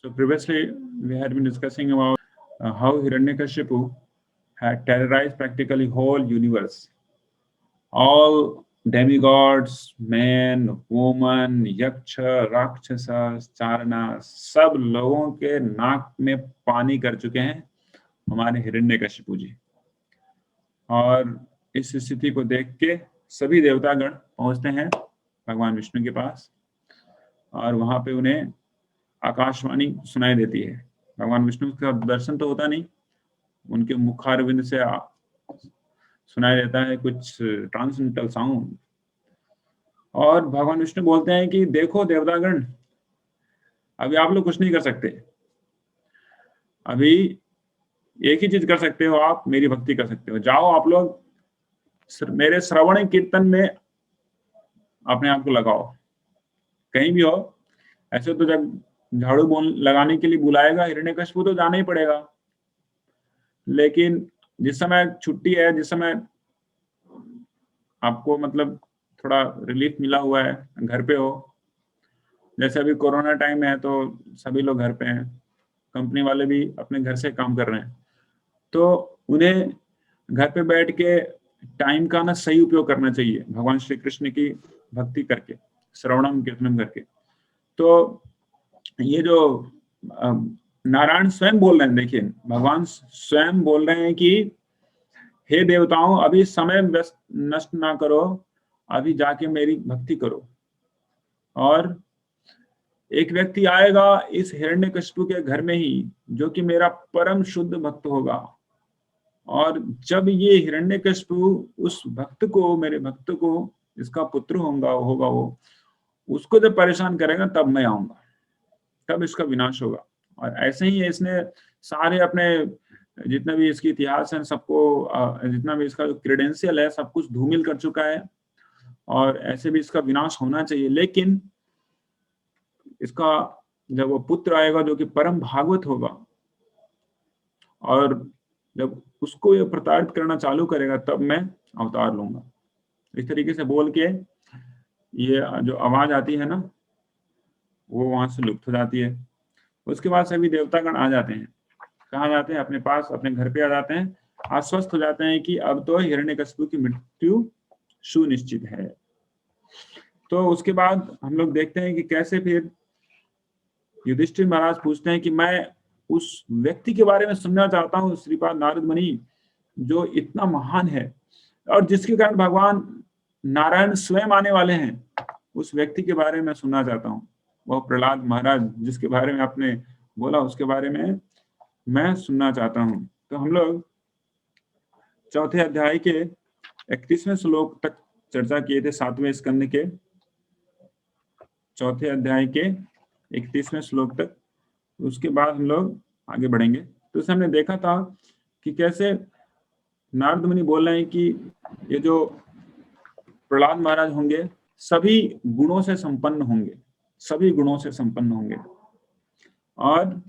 So previously we had been discussing about how Hiranyakashipu had terrorized practically whole universe. All demigods, men, women, yaksha, राक्षस, चारणा, सब लोगों के नाक में पानी कर चुके हैं हमारे हिरण्यकशिपु जी। और इस स्थिति को देख के सभी देवतागण पहुंचते हैं भगवान विष्णु के पास, और वहां पे उन्हें आकाशवाणी सुनाई देती है। भगवान विष्णु का दर्शन तो होता नहीं, उनके मुखारविंद से सुनाई देता है कुछ ट्रांसेंडेंटल साउंड, और भगवान विष्णु बोलते हैं कि देखो देवतागण, अभी आप लोग कुछ नहीं कर सकते, अभी एक ही चीज कर सकते हो, आप मेरी भक्ति कर सकते हो। जाओ आप लोग मेरे श्रवण कीर्तन में अपने आप को लगाओ, कहीं भी हो। ऐसे तो जब झाड़ू लगाने के लिए बुलाएगा हिरण्यकशिपु तो जाना ही पड़ेगा, लेकिन जिस समय छुट्टी है, जिस समय आपको मतलब थोड़ा रिलीफ मिला हुआ है, घर पे हो, जैसे अभी कोरोना टाइम है तो सभी लोग घर पे हैं, कंपनी वाले भी अपने घर से काम कर रहे हैं, तो उन्हें घर पे बैठ के टाइम का ना सही उपयोग करना चाहिए भगवान श्री कृष्ण की भक्ति करके, श्रवणम कीर्तनम करके। तो ये जो नारायण स्वयं बोल रहे हैं, देखिए भगवान स्वयं बोल रहे हैं कि हे देवताओं, अभी समय नष्ट ना करो, अभी जाके मेरी भक्ति करो। और एक व्यक्ति आएगा इस हिरण्यकशिपु के घर में ही जो कि मेरा परम शुद्ध भक्त होगा, और जब ये हिरण्यकशिपु उस भक्त को, मेरे भक्त को, इसका पुत्र होगा वो, उसको जब परेशान करेगा तब मैं आऊंगा, तब इसका विनाश होगा। और ऐसे ही इसने सारे अपने जितना भी इसकी इतिहास है सबको, जितना भी इसका जो क्रेडेंशियल है सब कुछ धूमिल कर चुका है, और ऐसे भी इसका विनाश होना चाहिए। लेकिन इसका जब वो पुत्र आएगा जो कि परम भागवत होगा, और जब उसको ये प्रताड़ित करना चालू करेगा तब मैं अवतार लूंगा। इस तरीके से बोल के ये जो आवाज आती है ना, वो वहां से लुप्त हो जाती है। उसके बाद सभी देवतागण आ जाते हैं। कहाँ जाते हैं? अपने पास, अपने घर पे आ जाते हैं, आश्वस्त हो जाते हैं कि अब तो हिरण्यकशिपु की मृत्यु सुनिश्चित है। तो उसके बाद हम लोग देखते हैं कि कैसे फिर युधिष्ठिर महाराज पूछते हैं कि मैं उस व्यक्ति के बारे में सुनना चाहता हूँ, श्रीपाद नारद मुनि, जो इतना महान है और जिसके कारण भगवान नारायण स्वयं आने वाले हैं, उस व्यक्ति के बारे में सुनना चाहता हूँ। वह प्रहलाद महाराज जिसके बारे में आपने बोला, उसके बारे में मैं सुनना चाहता हूँ। तो हम लोग चौथे अध्याय के 31वें श्लोक तक चर्चा किए थे, 7वें स्कंद के चौथे अध्याय के 31वें श्लोक तक। उसके बाद हम लोग आगे बढ़ेंगे। तो उसमें हमने देखा था कि कैसे नारद मुनि बोल रहे हैं कि ये जो प्रहलाद महाराज होंगे सभी गुणों से संपन्न होंगे, सभी गुणों से संपन्न होंगे। और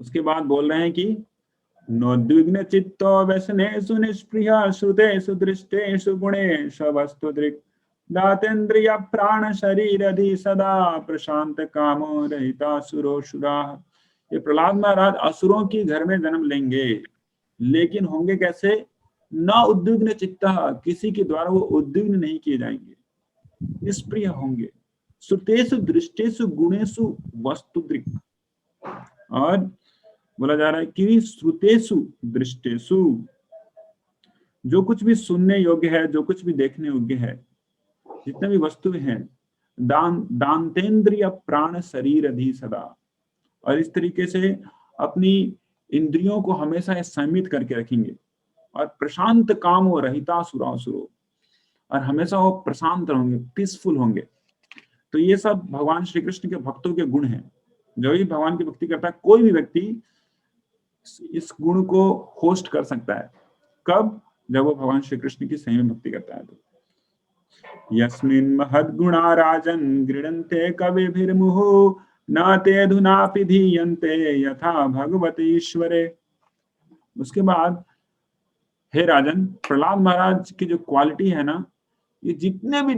उसके बाद बोल रहे हैं कि नोद्विग्न चित्तो व्यसनेषु निष्प्रिय श्रुतेषु दृष्टेषु गुणेषु वस्तुदृक् दातेन्द्रिय प्राण शरीर अधि सदा प्रशांत कामो रहिता सुरोषुरा। ये प्रहलाद महाराज असुरों की घर में जन्म लेंगे, लेकिन होंगे कैसे? न उद्विग्न चित्ता, किसी के द्वारा वो उद्विग्न नहीं किए जाएंगे, निष्प्रिय होंगे। श्रुतेषु दृष्टेषु गुणेषु वस्तुदृक्, और बोला जा रहा है कि श्रुतेषु दृष्टेषु, जो कुछ भी सुनने योग्य है, जो कुछ भी देखने योग्य है, जितने भी वस्तुएं हैं, दांतेन्द्रिय प्राण शरीर अधि सदा, और इस तरीके से अपनी इंद्रियों को हमेशा संयमित करके रखेंगे। और प्रशांत काम वो रहिता सुरासुरो, और हमेशा वो प्रशांत होंगे, पीसफुल होंगे। तो ये सब भगवान श्री कृष्ण के भक्तों के गुण हैं। जो भी भगवान की भक्ति करता है, कोई भी व्यक्ति इस गुण को होस्ट कर सकता है। कब? जब वो भगवान श्री कृष्ण की सही में भक्ति करता है। तो यस्मिन् महद्गुणा राजन् गृह्णन्ते कविभिर्मुहुः न ते धुनापि धीयन्ते यथा भगवती ईश्वरे। उसके बाद हे राजन, प्रहलाद महाराज की जो क्वालिटी है ना, ये जितने भी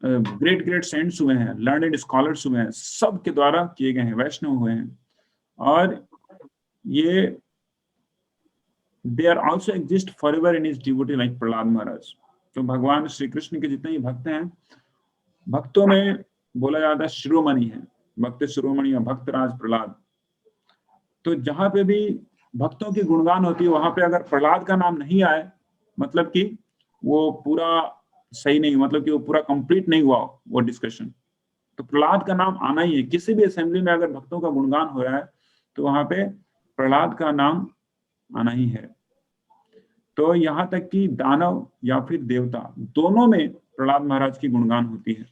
ग्रेट ग्रेट सेंट्स हुए हैं, लर्नेड स्कॉलर्स हुए हैं, सब के द्वारा किए गए हैं, वैष्णव हुए हैं। और ये they are also exist forever in his devotee like Prahlad Maharaj. तो भगवान श्री कृष्ण के जितने ही भक्त हैं, भक्तों में बोला जाता है शिरोमणि है, भक्त शिरोमणि या भक्तराज प्रहलाद। तो जहां पे भी भक्तों की गुणगान होती है, वहां पे अगर प्रहलाद का नाम नहीं आए, मतलब कि वो पूरा सही नहीं, मतलब कि वो पूरा कंप्लीट नहीं हुआ वो डिस्कशन। तो प्रहलाद का नाम आना ही है। किसी भी असेंबली में अगर भक्तों का गुणगान हो रहा है तो वहां पे प्रहलाद का नाम आना ही है। तो यहाँ तक कि दानव या फिर देवता, दोनों में प्रहलाद महाराज की गुणगान होती है।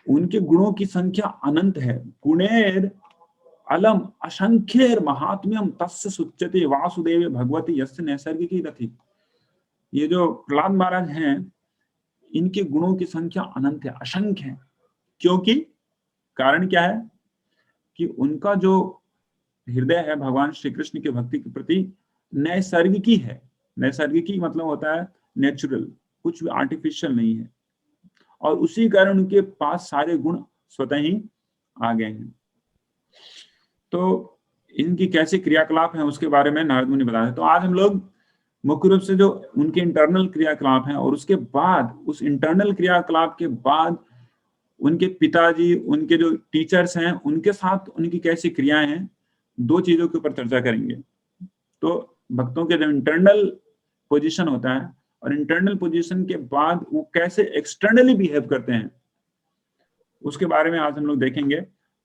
उनके गुणों की संख्या अनंत है। गुणेर अलम असंख्येर महात्म्यम तस्य सुच्यते वासुदेव भगवती यस्य नैसर्गिकी रथि। ये जो प्रहलाद महाराज हैं, इनके गुणों की संख्या अनंत है, असंख्य है। क्योंकि कारण क्या है कि उनका जो हृदय है भगवान श्री कृष्ण की भक्ति के प्रति नैसर्गिकी है। नैसर्गिकी मतलब होता है नेचुरल, कुछ भी आर्टिफिशियल नहीं है। और उसी कारण उनके पास सारे गुण स्वतः ही आ गए हैं। तो इनकी कैसे क्रियाकलाप है उसके बारे में नारद मुनि बताते हैं। तो आज हम लोग मुख्य रूप से जो उनके इंटरनल क्रियाकलाप हैं, और उसके बाद उस इंटरनल क्रियाकलाप के बाद उनके पिताजी, उनके जो टीचर्स हैं, उनके साथ उनकी कैसी क्रियाएं हैं, दो चीजों के ऊपर चर्चा करेंगे। तो भक्तों के जो इंटरनल पोजीशन होता है और इंटरनल पोजीशन के बाद वो कैसे एक्सटर्नली बिहेव करते हैं, उसके बारे में आज हम लोग देखेंगे।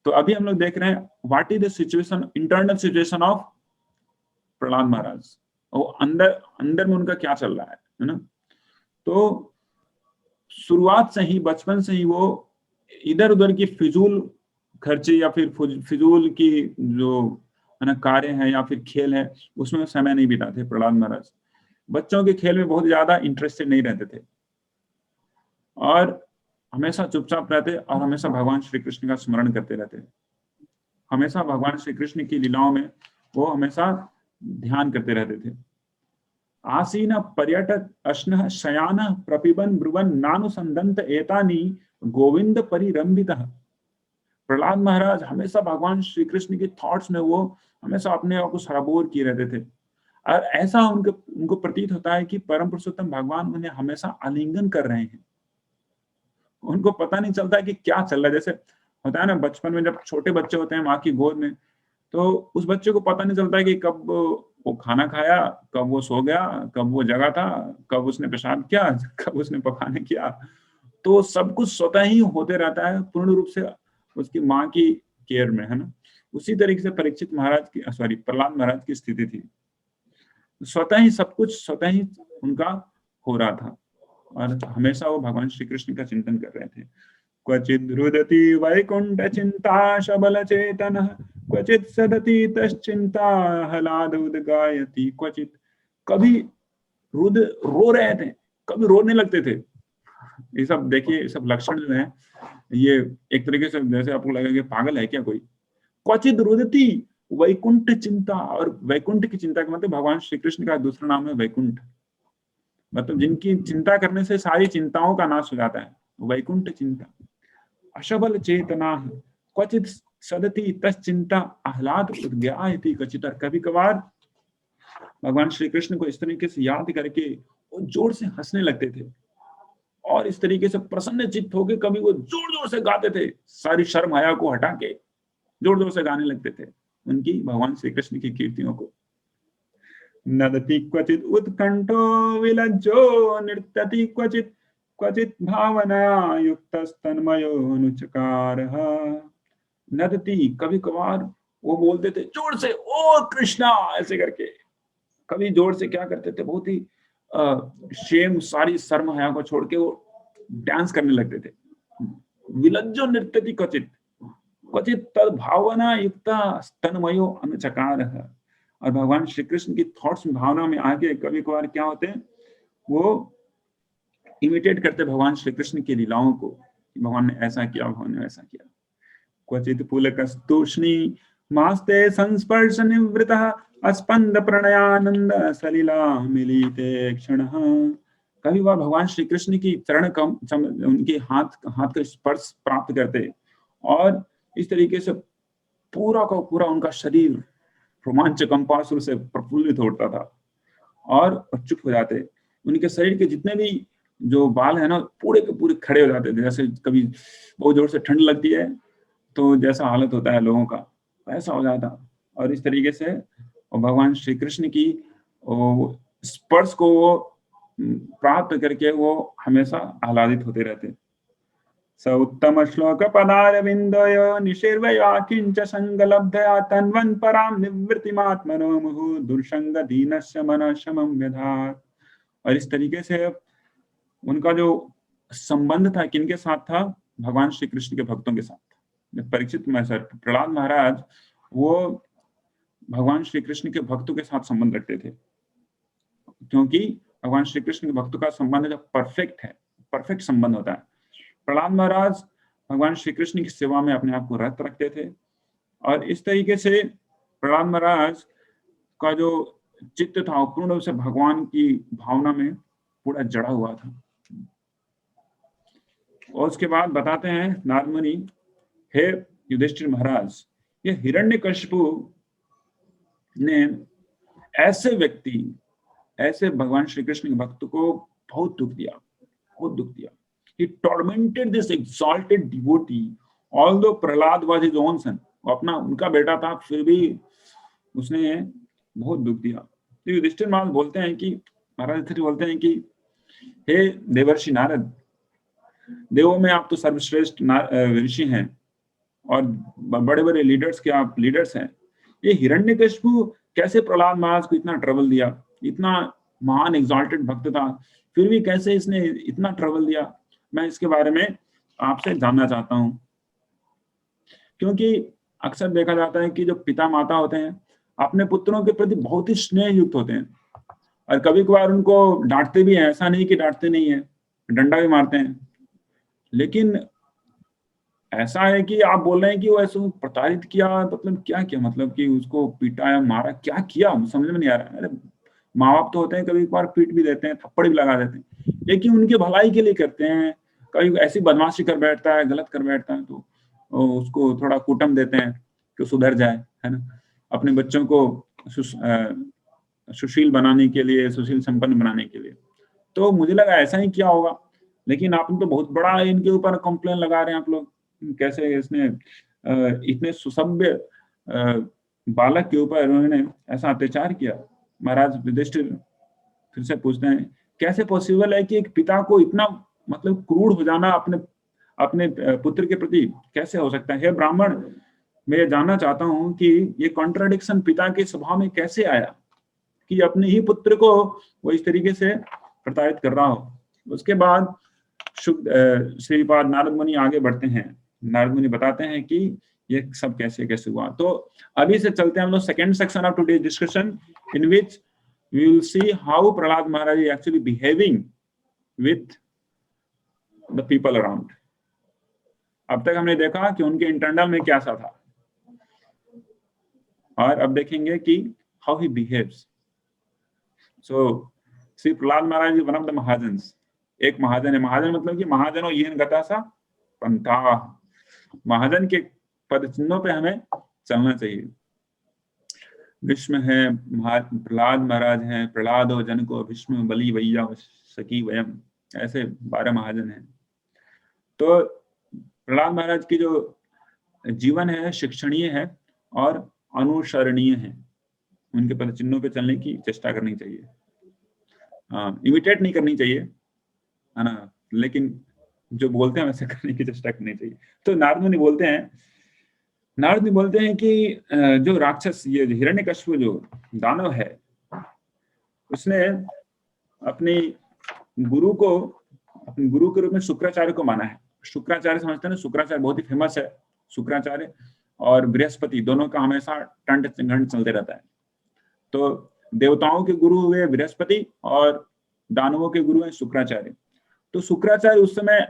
तो अभी हम लोग देख रहे हैं what is the situation, internal situation of Prahlad Maharaj, और अंदर अंदर में उनका क्या चल रहा है ना। तो शुरुआत से ही, बचपन से ही वो इधर उधर की फिजूल खर्चे या फिर फिजूल की जो है ना कार्य है या फिर खेल है, उसमें समय नहीं बिताते प्रहलाद महाराज। बच्चों के खेल में बहुत ज्यादा इंटरेस्टेड नहीं रहते थे और हमेशा चुपचाप रहते और हमेशा भगवान श्री कृष्ण का स्मरण करते रहते। हमेशा भगवान श्री कृष्ण की लीलाओं में वो हमेशा ध्यान करते रहते थे। आसीन पर्यटक अश्न शयान प्रपिबन ब्रुवन नानुसंदंत एतानी गोविंद परिरंभितः। प्रहलाद महाराज हमेशा भगवान श्री कृष्ण के थॉट्स में वो हमेशा अपने आप को सराबोर किए रहते थे। और ऐसा उनको प्रतीत होता है कि परम पुरुषोत्तम भगवान उन्हें हमेशा आलिंगन कर रहे हैं। उनको पता नहीं चलता कि क्या चल रहा है। जैसे होता है ना बचपन में, जब छोटे बच्चे होते हैं माँ की गोद में, तो उस बच्चे को पता नहीं चलता है कि कब वो खाना खाया, कब वो सो गया, कब वो जगा था, कब उसने पेशाब किया, कब उसने पखाने किया। तो सब कुछ स्वतः ही होते रहता है पूर्ण रूप से उसकी माँ की केयर में, है ना। उसी तरीके से परीक्षित महाराज की, सॉरी, प्रहलाद महाराज की स्थिति थी। स्वतः ही सब कुछ स्वतः ही उनका हो रहा था और हमेशा वो भगवान श्री कृष्ण का चिंतन कर रहे थे। क्वचिद रुदति वैकुंठ चिंता शबल चेतन, क्वचित सदति तश्चिंता हलाद उद्गायति क्वचित। कभी रुद रो रहे थे, कभी रोने लगते थे। ये सब देखिए, सब लक्षण जो है, ये एक तरीके से जैसे आपको लगेगा पागल है क्या कोई। क्वचित रुदति वैकुंठ चिंता, और वैकुंठ की चिंता का मतलब भगवान श्री कृष्ण का दूसरा नाम है वैकुंठ। मतलब जिनकी चिंता करने से सारी चिंताओं का नाश हो जाता है, वैकुंठ चिंता। अशबल चेतना क्वचित सदति तश्चिंता आह्लाद उद्गायति क्वचित। कभी कभार भगवान श्री कृष्ण को इस तरीके से याद करके वो जोर से हंसने लगते थे और इस तरीके से प्रसन्न चित्त होकर कभी वो जोर जोर से गाते थे, सारी शर्म हया को हटा के जोर जोर से गाने लगते थे उनकी भगवान श्री कृष्ण की कीर्तियों को। नदति क्वचित उत्कंठो विलज्जो नृत्यति क्वचित, क्वचित भावना युक्तस्तन्मयो अनुचकारः। नदति, कभी कभार वो बोलते थे जोर से ओ कृष्णा ऐसे करके। कभी जोर से क्या करते थे, बहुत ही शेम, सारी शर्म हया को छोड़ के वो डांस करने लगते थे। विलज्जो नृत्यति क्वचित, क्वचित तद भावना युक्त स्तन्मयो अनुचकारः। और भगवान श्री कृष्ण की थॉट्स में, भावना में आके कभी कभार क्या होते हैं, वो इमिटेट करते भगवान श्री कृष्ण की लीलाओं को। भगवान ने ऐसा किया, भगवान ने ऐसा किया। क्वचित पुलकस्तूष्णी मास्ते संस्पर्श निवृतः अस्पंद प्रणयानंद सलिला मिलिते क्षणः कभी वह भगवान श्री कृष्ण की चरण कम उनके हाथ का स्पर्श प्राप्त करते और इस तरीके से पूरा का पूरा उनका शरीर रोमांच कंपासुर से प्रफुल्लित होता था और चुप हो जाते। उनके शरीर के जितने भी जो बाल है ना पूरे के पूरे खड़े हो जाते थे। जैसे कभी बहुत जोर से ठंड लगती है तो जैसा हालत होता है लोगों का वैसा हो जाता। और इस तरीके से भगवान श्री कृष्ण की स्पर्श को वो प्राप्त करके वो हमेशा आह्लादित होते रहते। स उत्तम श्लोक पदारविन्दयो निशीर्वया किंच संगलब्धया तन्वन् परां निवृत्तिमात्मनो मुहुः दुर्संग दीनस्य मनः शमं व्यधात्। और इस तरीके से उनका जो संबंध था किनके साथ था? भगवान श्री कृष्ण के भक्तों के साथ। परीक्षित प्रहलाद महाराज वो भगवान श्री कृष्ण के भक्तों के साथ संबंध रखते थे, क्योंकि भगवान श्री कृष्ण के भक्तों का संबंध जब परफेक्ट है, परफेक्ट संबंध होता है। प्रहलाद महाराज भगवान श्री कृष्ण की सेवा में अपने आप को रत रखते थे और इस तरीके से प्रहलाद महाराज का जो चित्त था पूर्ण रूप से भगवान की भावना में पूरा जड़ा हुआ था। और उसके बाद बताते हैं नारद मुनि, हे युधिष्ठिर महाराज, ये हिरण्यकशिपु ने ऐसे व्यक्ति, ऐसे भगवान श्री कृष्ण के भक्त को बहुत दुख दिया, बहुत दुख दिया। He tormented this exalted devotee, although Prahlad was his own son. वो अपना उनका बेटा था, फिर भी उसने बहुत दुख दिया। तो युधिष्ठिर महाराज बोलते हैं कि हे देवर्षि नारद, देवों में आप तो सर्वश्रेष्ठ ऋषि हैं और बड़े बड़े लीडर्स के आप लीडर्स हैं। ये हिरण्यकशिपु कैसे प्रहलाद महाराज को इतना ट्रबल दिया? इतना महान एग्जॉल्टेड भक्त था, फिर भी कैसे इसने इतना ट्रबल दिया? मैं इसके बारे में आपसे जानना चाहता हूं। क्योंकि अक्सर देखा जाता है कि जो पिता माता होते हैं अपने पुत्रों के प्रति बहुत ही स्नेह युक्त होते हैं और कभी कभार उनको डांटते भी हैं, ऐसा नहीं कि डांटते नहीं है, डंडा भी मारते हैं। लेकिन ऐसा है कि आप बोल रहे हैं कि वो ऐसे प्रताड़ित किया, मतलब क्या किया? मतलब कि उसको पीटा या मारा, क्या किया समझ में नहीं आ रहा है। अरे माँ बाप तो होते हैं, कभी कभार पीट भी देते हैं, थप्पड़ भी लगा देते हैं, लेकिन उनके भलाई के लिए करते हैं। कभी ऐसी बदमाशी कर बैठता है, गलत कर बैठता है तो उसको थोड़ा कुटम देते हैं कि सुधर जाए, है ना। अपने बच्चों को सुशील बनाने के लिए, सुशील संपन्न बनाने के लिए। तो मुझे लगा ऐसा ही किया होगा, लेकिन आपने तो बहुत बड़ा इनके ऊपर कंप्लेन लगा रहे हैं आप लोग। कैसे इसने इतने सुसभ्य बालक के ऊपर उन्होंने ऐसा अत्याचार किया? महाराज युधिष्ठिर फिर से पूछते हैं, कैसे पॉसिबल है कि एक पिता को इतना मतलब क्रूर हो जाना अपने अपने पुत्र के प्रति कैसे हो सकता है? हे ब्राह्मण, मैं जानना चाहता हूं कि ये कॉन्ट्राडिक्शन पिता के स्वभाव में कैसे आया कि अपने ही पुत्र को वो इस तरीके से प्रताड़ित कर रहा हो। उसके बाद श्रीपाद नारद मुनि आगे बढ़ते हैं। नारद मुनि बताते हैं कि ये सब कैसे कैसे हुआ। तो अभी से चलते हैं हम लोग second section of today discussion, in which we will see how Prahlad Maharaj is actually behaving with the people around. अब तक हमने देखा कि उनके इंटरनल में क्या सा था, और अब देखेंगे कि how he behaves. So Shri Prahlad Maharaj is one of the mahajans. एक महाजन है, महाजन मतलब कि महाजनों येन गता सा पंथा, महाजन के पद चिन्हों पे हमें चलना चाहिए। विष्णु है, प्रहलाद महाराज हैं, प्रहलादो जनको विष्णु बलि वैया सखी वयम, ऐसे 12 महाजन हैं। तो प्रहलाद महाराज की जो जीवन है शिक्षणीय है और अनुसरणीय है। उनके पद चिन्हों पे चलने की चेष्टा करनी चाहिए, इमिटेट नहीं करनी चाहिए, है ना, लेकिन जो बोलते हैं वैसे करने की चेष्टा करनी चाहिए। तो नारद मुनि बोलते हैं कि जो राक्षस, ये हिरण्यकशिपु जो दानव है, उसने अपने गुरु के रूप में शुक्राचार्य को माना है। शुक्राचार्य समझते हैं ना, शुक्राचार्य बहुत ही फेमस है। शुक्राचार्य और बृहस्पति दोनों का हमेशा टंट घंट चलते रहता है। तो देवताओं के गुरु हुए बृहस्पति और दानवों के गुरु हैं शुक्राचार्य। तो शुक्राचार्य उस समय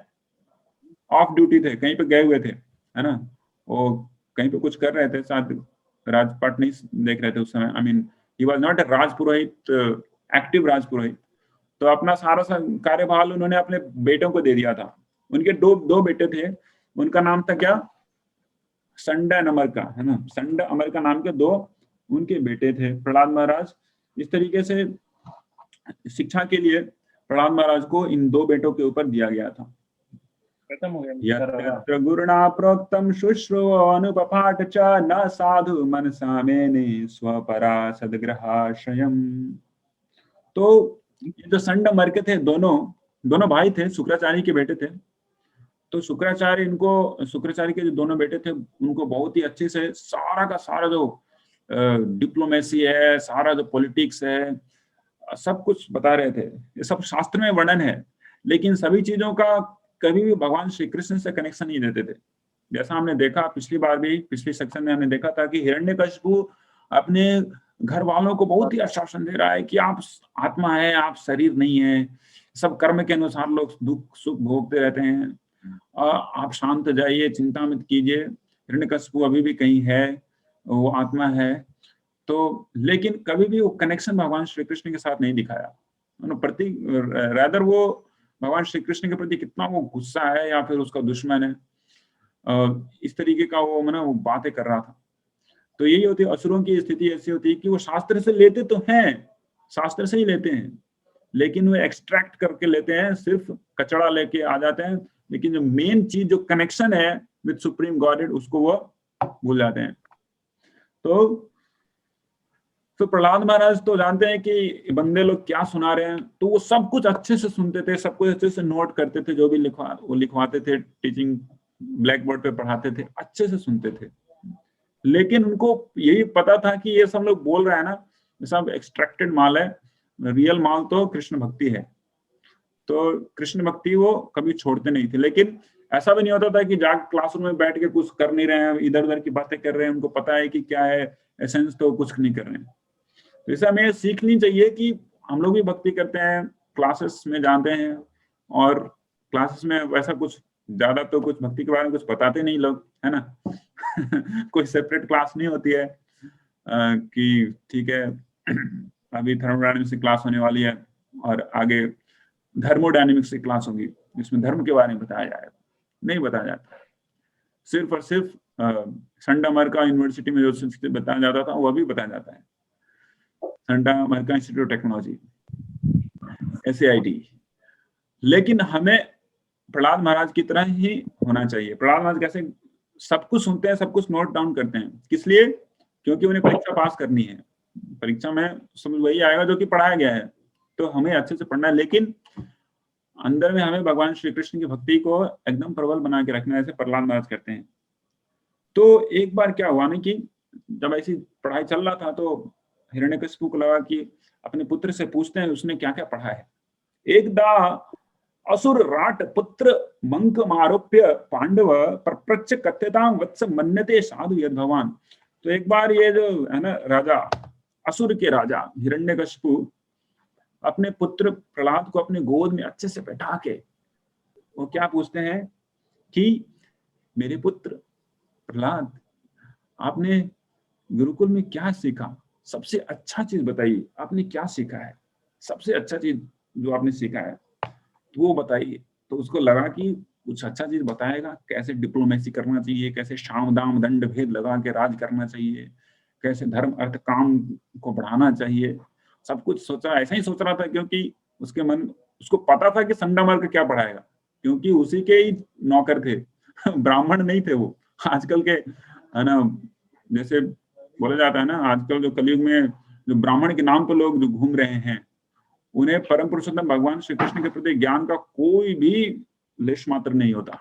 ऑफ ड्यूटी थे, कहीं पे गए हुए थे, है ना, वो कहीं पे कुछ कर रहे थे, शायद राजपाट नहीं देख रहे थे उस समय। I mean he was not a Rajpurohit, active Rajpurohit. तो अपना सारा कार्यभार उन्होंने अपने बेटों को दे दिया था। उनके दो बेटे थे, उनका नाम था क्या, संड एंड अमरका, है ना, संड अमरका नाम के दो उनके बेटे थे प्रहलाद महाराज। इस तरीके से शिक्षा के लिए प्रहलाद महाराज को इन दो बेटों के ऊपर दिया गया था। खत्म हो गया। यत्र गुरुणा प्रोक्तम शुश्रूव अनुपपाठ च न साधु मनसा मेने स्वपरा सद्ग्रहाश्रयम्। तो ये जो संड अमरके थे, दोनों भाई थे, शुक्राचार्य के बेटे थे। तो शुक्राचार्य के जो दोनों बेटे थे उनको बहुत ही अच्छे से सारा का सारा जो डिप्लोमेसी है, सारा जो पॉलिटिक्स है, सब कुछ बता रहे थे। ये सब शास्त्र में वर्णन है, लेकिन सभी चीजों का कभी भी भगवान श्री कृष्ण से कनेक्शन नहीं देते थे। जैसा हमने देखा पिछली सेक्शन में हमने देखा था कि हिरण्यकशिपु अपने घर वालों को बहुत ही आश्वासन दे रहा है कि आप आत्मा है, आप शरीर नहीं है, सब कर्म के अनुसार लोग दुख सुख भोगते रहते हैं, आप शांत जाइए, चिंता मत कीजिए, हिरण्यकशिपु अभी भी कहीं है, वो आत्मा है। तो लेकिन कभी भी वो कनेक्शन भगवान श्री कृष्ण के साथ नहीं दिखाया। रादर वो भगवान श्री कृष्ण के प्रति कितना वो गुस्सा है या फिर उसका दुश्मन है, इस तरीके का वो बातें कर रहा था। तो यही होती है, असुरों की स्थिति ऐसी होती है कि वो शास्त्र से लेते तो हैं, शास्त्र से ही लेते हैं, लेकिन वो एक्सट्रैक्ट करके लेते हैं, सिर्फ कचड़ा लेके आ जाते हैं, लेकिन जो मेन चीज, जो कनेक्शन है विद सुप्रीम गॉडेड, उसको वो भूल जाते हैं। तो प्रहलाद महाराज तो जानते हैं कि बंदे लोग क्या सुना रहे हैं, तो वो सब कुछ अच्छे से सुनते थे, सब कुछ अच्छे से नोट करते थे, जो भी लिखवाते थे, टीचिंग ब्लैक बोर्ड पे पढ़ाते थे, अच्छे से सुनते थे। लेकिन उनको यही पता था कि ये सब लोग बोल रहे हैं ना, ये सब एक्सट्रैक्टेड माल है, रियल माल तो कृष्ण भक्ति है। तो कृष्ण भक्ति वो कभी छोड़ते नहीं थे। लेकिन ऐसा भी नहीं होता था कि जाग क्लासरूम में बैठ के कुछ कर नहीं रहे हैं, इधर उधर की बातें कर रहे हैं, उनको पता है कि क्या है एसेंस, तो कुछ नहीं कर रहे हैं। तो इसे हमें सीखनी चाहिए कि हम लोग भी भक्ति करते हैं, क्लासेस में जाते हैं, और क्लासेस में वैसा कुछ ज्यादा तो कुछ भक्ति के बारे में कुछ बताते नहीं लोग, है ना। कोई सेपरेट क्लास नहीं होती है कि ठीक है अभी थर्मोडायनेमिक्स की क्लास होने वाली है और आगे थर्मोडायनेमिक्स की क्लास होगी, इसमें धर्म के बारे में बताया जाएगा, नहीं बताया जाता। सिर्फ और सिर्फ संड अमेरिका यूनिवर्सिटी में जो बताया जाता था वह भी बताया जाता है, संड America Institute of Technology, SAIT। लेकिन हमें प्रहलाद महाराज की तरह ही होना चाहिए। प्रहलाद महाराज कैसे सब कुछ सुनते हैं, सब कुछ नोट डाउन करते हैं, किस लिए? क्योंकि उन्हें परीक्षा पास करनी है, परीक्षा में समझ वही आएगा जो कि पढ़ाया गया है, तो हमें अच्छे से पढ़ना है। लेकिन अंदर में हमें भगवान श्री कृष्ण की भक्ति को एकदम प्रबल बना के रखना है, ऐसे प्रहलाद महाराज करते हैं। तो एक बार क्या हुआ ना कि जब ऐसी पढ़ाई चल रहा था तो हिरण्यकशिपु को लगा कि अपने पुत्र से पूछते हैं उसने क्या क्या पढ़ा है। एकदा असुर राट पुत्र मंक मारोप्य पांडव प्रप्रच्छ कथ्यतां वत्स मन्यते साधु यद भगवान। तो एक बार ये जो है ना राजा, असुर के राजा हिरण्यकशिपु अपने पुत्र प्रहलाद को अपने गोद में अच्छे से बैठा के वो क्या पूछते हैं कि मेरे पुत्र प्रहलाद, आपने गुरुकुल में क्या सीखा, सबसे अच्छा चीज बताइए, आपने क्या सीखा है, सबसे अच्छा चीज जो आपने सीखा है तो वो बताइए। तो उसको लगा कि कुछ अच्छा चीज बताएगा, कैसे डिप्लोमेसी करना चाहिए, कैसे शाम दाम दंड भेद लगा के राज करना चाहिए, कैसे धर्म अर्थ काम को बढ़ाना चाहिए, सब कुछ सोचा, ऐसा ही सोच रहा था, क्योंकि उसको पता था कि संडामर्क क्या पढ़ाएगा, क्योंकि उसी के ही नौकर थे। ब्राह्मण नहीं थे वो। आजकल के है ना, जैसे बोला जाता है ना, आजकल जो कलयुग में जो ब्राह्मण के नाम पर लोग जो घूम रहे हैं, उन्हें परम पुरुषोत्तम भगवान श्री कृष्ण के प्रति ज्ञान का कोई भी लेश मात्र नहीं होता।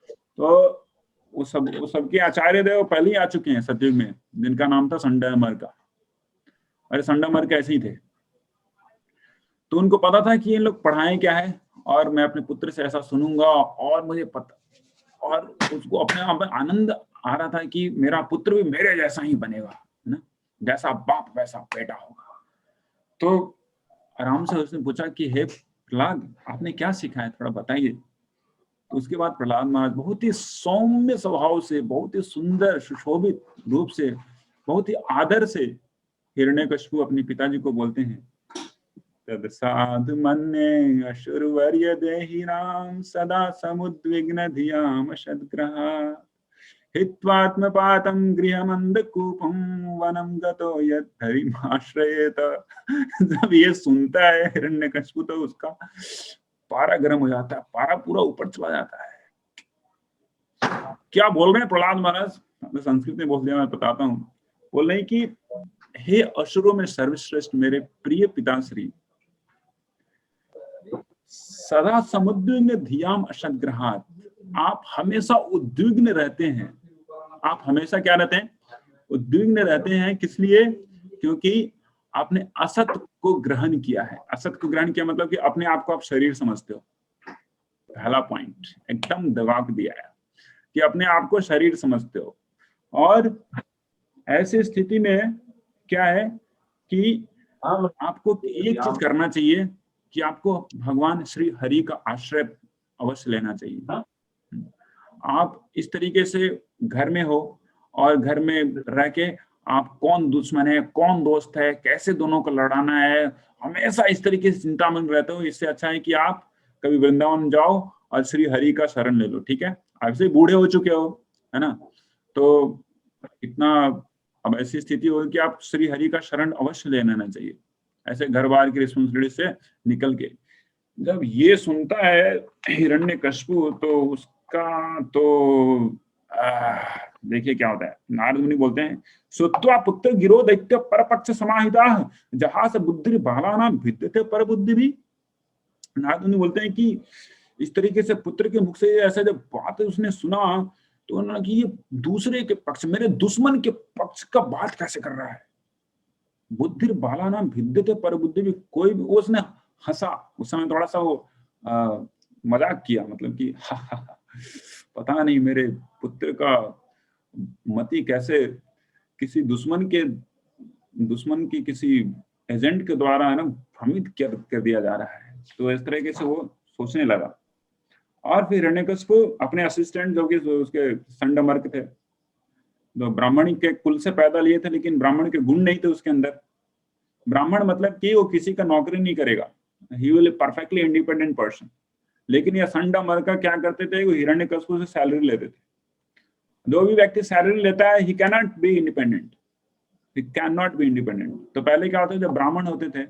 तो वो सबके आचार्य देव पहले ही आ चुके हैं सतयुग में, जिनका नाम था संडामर्का। अरे संडामर्का ऐसे ही थे। तो उनको पता था कि ये लोग पढ़ाएं क्या है, और मैं अपने पुत्र से ऐसा सुनूंगा, और मुझे पता, और उसको अपने आप में आनंद आ रहा था कि मेरा पुत्र भी मेरे जैसा ही बनेगा, है ना, जैसा बाप वैसा बेटा होगा। तो आराम से उसने पूछा कि हे प्रहलाद, आपने क्या सीखा है, थोड़ा बताइए। तो उसके बाद प्रहलाद महाराज बहुत ही सौम्य स्वभाव से, बहुत ही सुंदर सुशोभित रूप से, बहुत ही आदर से हिरण्यकशिपु अपने पिताजी को बोलते हैं तद साधु मन्ये अशुरवर्य देहिनां सदा समुद्विग्न धियाम शतग्रहा हित्वात्मपातं गृहमंदकूपं वनं गतो यद्धरिमाश्रयेत। जब ये सुनता है हिरण्यकशिपु तो उसका पारा गर्म हो जाता है, पारा पूरा ऊपर चला जाता है। क्या बोल रहे हैं प्रहलाद महाराज? संस्कृत में बोल दिया, मैं बताता हूँ। बोल रहे हैं कि हे असुरों में सर्वश्रेष्ठ मेरे प्रिय पिताश्री, सदा समुद्विग्न धियाम अशतग्रहात्, आप हमेशा उद्विग्न रहते हैं। आप हमेशा क्या रहते हैं? उद्विग्न रहते हैं। किस लिए? क्योंकि आपने असत को ग्रहण किया है। असत को ग्रहण किया मतलब कि अपने आप को आप शरीर समझते हो। पहला पॉइंट एकदम दबा के दिया है कि अपने आप को शरीर समझते हो। और ऐसी स्थिति में क्या है कि आपको एक चीज करना चाहिए कि आपको भगवान श्री हरि का आश्रय अवश्य लेना चाहिए। आप इस तरीके से घर में हो और घर में रह के आप कौन दुश्मन है, कौन दोस्त है, कैसे दोनों को लड़ाना है, हमेशा इस तरीके से चिंता में रहते हो। इससे अच्छा है कि आप कभी वृंदावन जाओ और श्री हरि का शरण ले लो। ठीक है, आप से बूढ़े हो चुके हो, है ना, तो इतना अब ऐसी स्थिति होगी कि आप श्री हरि का शरण अवश्य लेना चाहिए, ऐसे घर बार की रिस्पॉन्सिबिलिटी से निकल के। जब ये सुनता है हिरण्यकशिपु तो उसका तो देखिए क्या होता है। नारद मुनि बोलते हैं, सुत्वा पुत्र गिरो दैत्य परपक्ष समाहिता जहां से बुद्धि बालाना भिद्यते पर बुद्धि भी। नारद मुनि बोलते हैं कि इस तरीके से पुत्र के मुख से ऐसा जब बात उसने सुना तो उन्होंने कि ये दूसरे के पक्ष, मेरे दुश्मन के पक्ष का बात कैसे कर रहा है। बुद्धि बालाना भिद्यते पर बुद्धि भी। कोई भी उसने हंसा, उस समय थोड़ा सा वो मजाक किया, मतलब कि पता नहीं मेरे पुत्र का मति कैसे किसी दुश्मन की किसी एजेंट के द्वारा है ना भ्रमित कर दिया जा रहा है। तो इस तरीके से वो सोचने लगा। और फिर हिरण्यकशिपु अपने असिस्टेंट जो कि उसके संडमर्क थे, जो ब्राह्मण के कुल से पैदा लिए थे लेकिन ब्राह्मण के गुण नहीं थे उसके अंदर। ब्राह्मण मतलब कि वो किसी का नौकरी नहीं करेगा, he will perfectly independent person. लेकिन ये संडमर्क क्या करते थे, वो हिरण्यकशिपु से सैलरी लेते थे। जो भी व्यक्ति सैलरी लेता है, he can not be independent, he can not be independent. तो पहले क्या होता है, जब ब्राह्मण होते थे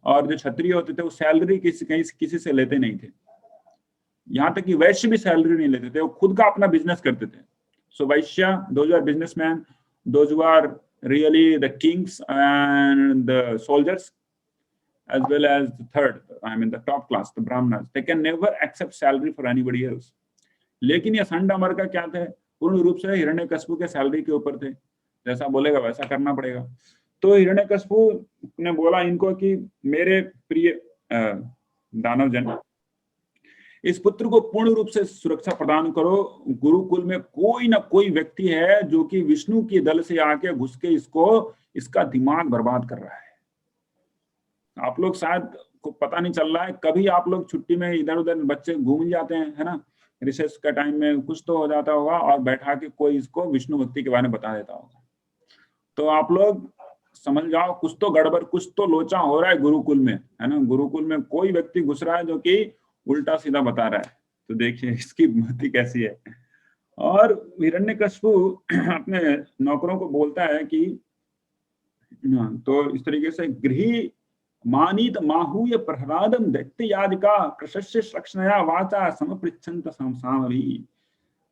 और जो क्षत्रिय होते थे वो सैलरी किसी से लेते नहीं थे। यहाँ तक कि वैश्य भी सैलरी नहीं लेते थे, वो खुद का अपना बिजनेस करते थे। सो वैश्य, those are businessman, those who are really the kings and the soldiers, as well as the third, I mean the top class, the brahmanas, they can never accept salary for anybody else. लेकिन ये संडमर्क का क्या थे, पूर्ण रूप से हिरण्यकशिपु के salary के ऊपर थे, जैसा बोलेगा वैसा करना पड़ेगा। तो हिरण्यकशिपु ने बोला इनको कि मेरे प्रिय दानव जन, इस पुत्र को पूर्ण रूप से सुरक्षा प्रदान करो। गुरुकुल में कोई ना कोई व्यक्ति है जो कि विष्णु की दल से आके घुस के इसका दिमाग बर्बाद कर रहा है। आप लोग शायद को पता नहीं चल रहा है, कभी आप लोग छुट्टी में इधर उधर बच्चे घूम जाते हैं, है ना, रिसेस का टाइम में कुछ तो हो जाता होगा और बैठा के कोई इसको विष्णु भक्ति के बारे में बता देता होगा। तो आप लोग समझ जाओ कुछ तो गड़बड़, कुछ तो लोचा हो रहा है गुरुकुल में, है ना। गुरुकुल में कोई व्यक्ति घुस रहा है जो कि उल्टा सीधा बता रहा है। तो देखिए इसकी मति कैसी है। और हिरण्यकशिपु अपने नौकरों को बोलता है कि तो इस तरीके से गृही मानीत माहूय प्रहलादम दैत्यादिका प्रशस्य शक्षणया वाचा समपृच्छन्त संसामभि।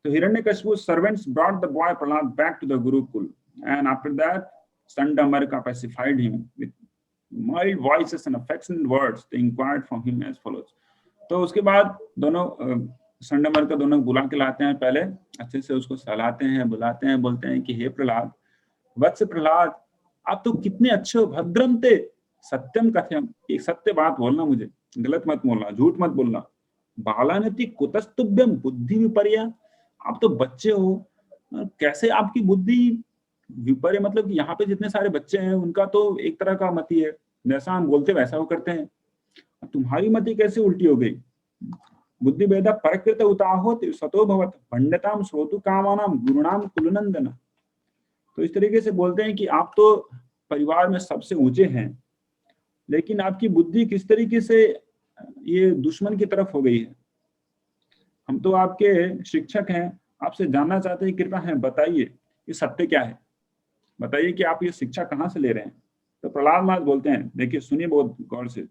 So Hiranyakashipu's servants brought the boy Prahlad back to the Gurukul, and after that Sandamarka pacified him with mild voices and affectionate words. They inquired from him as follows. तो उसके बाद दोनों संडमर्क दोनों बुला के लाते हैं, पहले अच्छे से उसको सहलाते हैं, बुलाते हैं, बोलते हैं कि हे प्रहलाद, वत्स प्रहलाद, आप तो कितने अच्छे हो, भद्रम ते सत्यम कथ्यम, एक सत्य बात बोलना, मुझे गलत मत बोलना, झूठ मत बोलना। बालानति कुतस्तुभ्यम बुद्धि विपर्य, आप तो बच्चे हो, कैसे आपकी बुद्धि विपर्य, मतलब कि यहाँ पे जितने सारे बच्चे हैं उनका तो एक तरह का मति है, जैसा हम बोलते वैसा वो करते हैं, तुम्हारी मति कैसे उल्टी हो गई। बुद्धि भेदा परकृत उताहोत सतो भवत पंडिताम श्रोतु कामानाम गुरुणाम कुलनंदन। तो इस तरीके से बोलते हैं कि आप तो परिवार में सबसे ऊंचे हैं लेकिन आपकी बुद्धि किस तरीके से ये दुश्मन की तरफ हो गई है। हम तो आपके शिक्षक हैं, आपसे जानना चाहते हैं, कृपया है बताइए ये सत्य क्या है, बताइए कि आप ये शिक्षा कहाँ से ले रहे हैं। तो प्रहलाद महाराज बोलते हैं, देखिए सुनिए बहुत गौर से।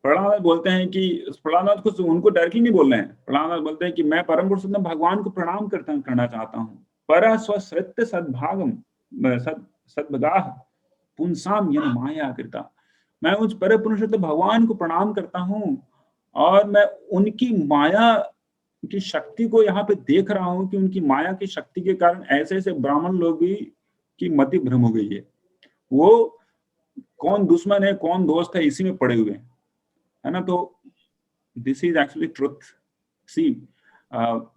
प्रहलाद महाराज बोलते हैं कि प्रहलाद महाराज कुछ उनको डर की नहीं बोल रहे हैं। प्रहलाद महाराज बोलते हैं कि मैं परम पुरुषोत्तम भगवान को प्रणाम करना चाहता हूँ। पर स्वसृत्य सद्भागम सद्भगाह पुंसाम यन माया कृता। मैं उस परम पुरुषोत्तम भगवान को प्रणाम करता हूँ और मैं उनकी माया की शक्ति को यहाँ पे देख रहा हूँ कि उनकी माया की शक्ति के कारण ऐसे ऐसे ब्राह्मण लोग भी की मति भ्रम हो गई है। वो कौन दुश्मन है कौन दोस्त है इसी में पड़े हुए हैं, है ना। तो this is actually truth. See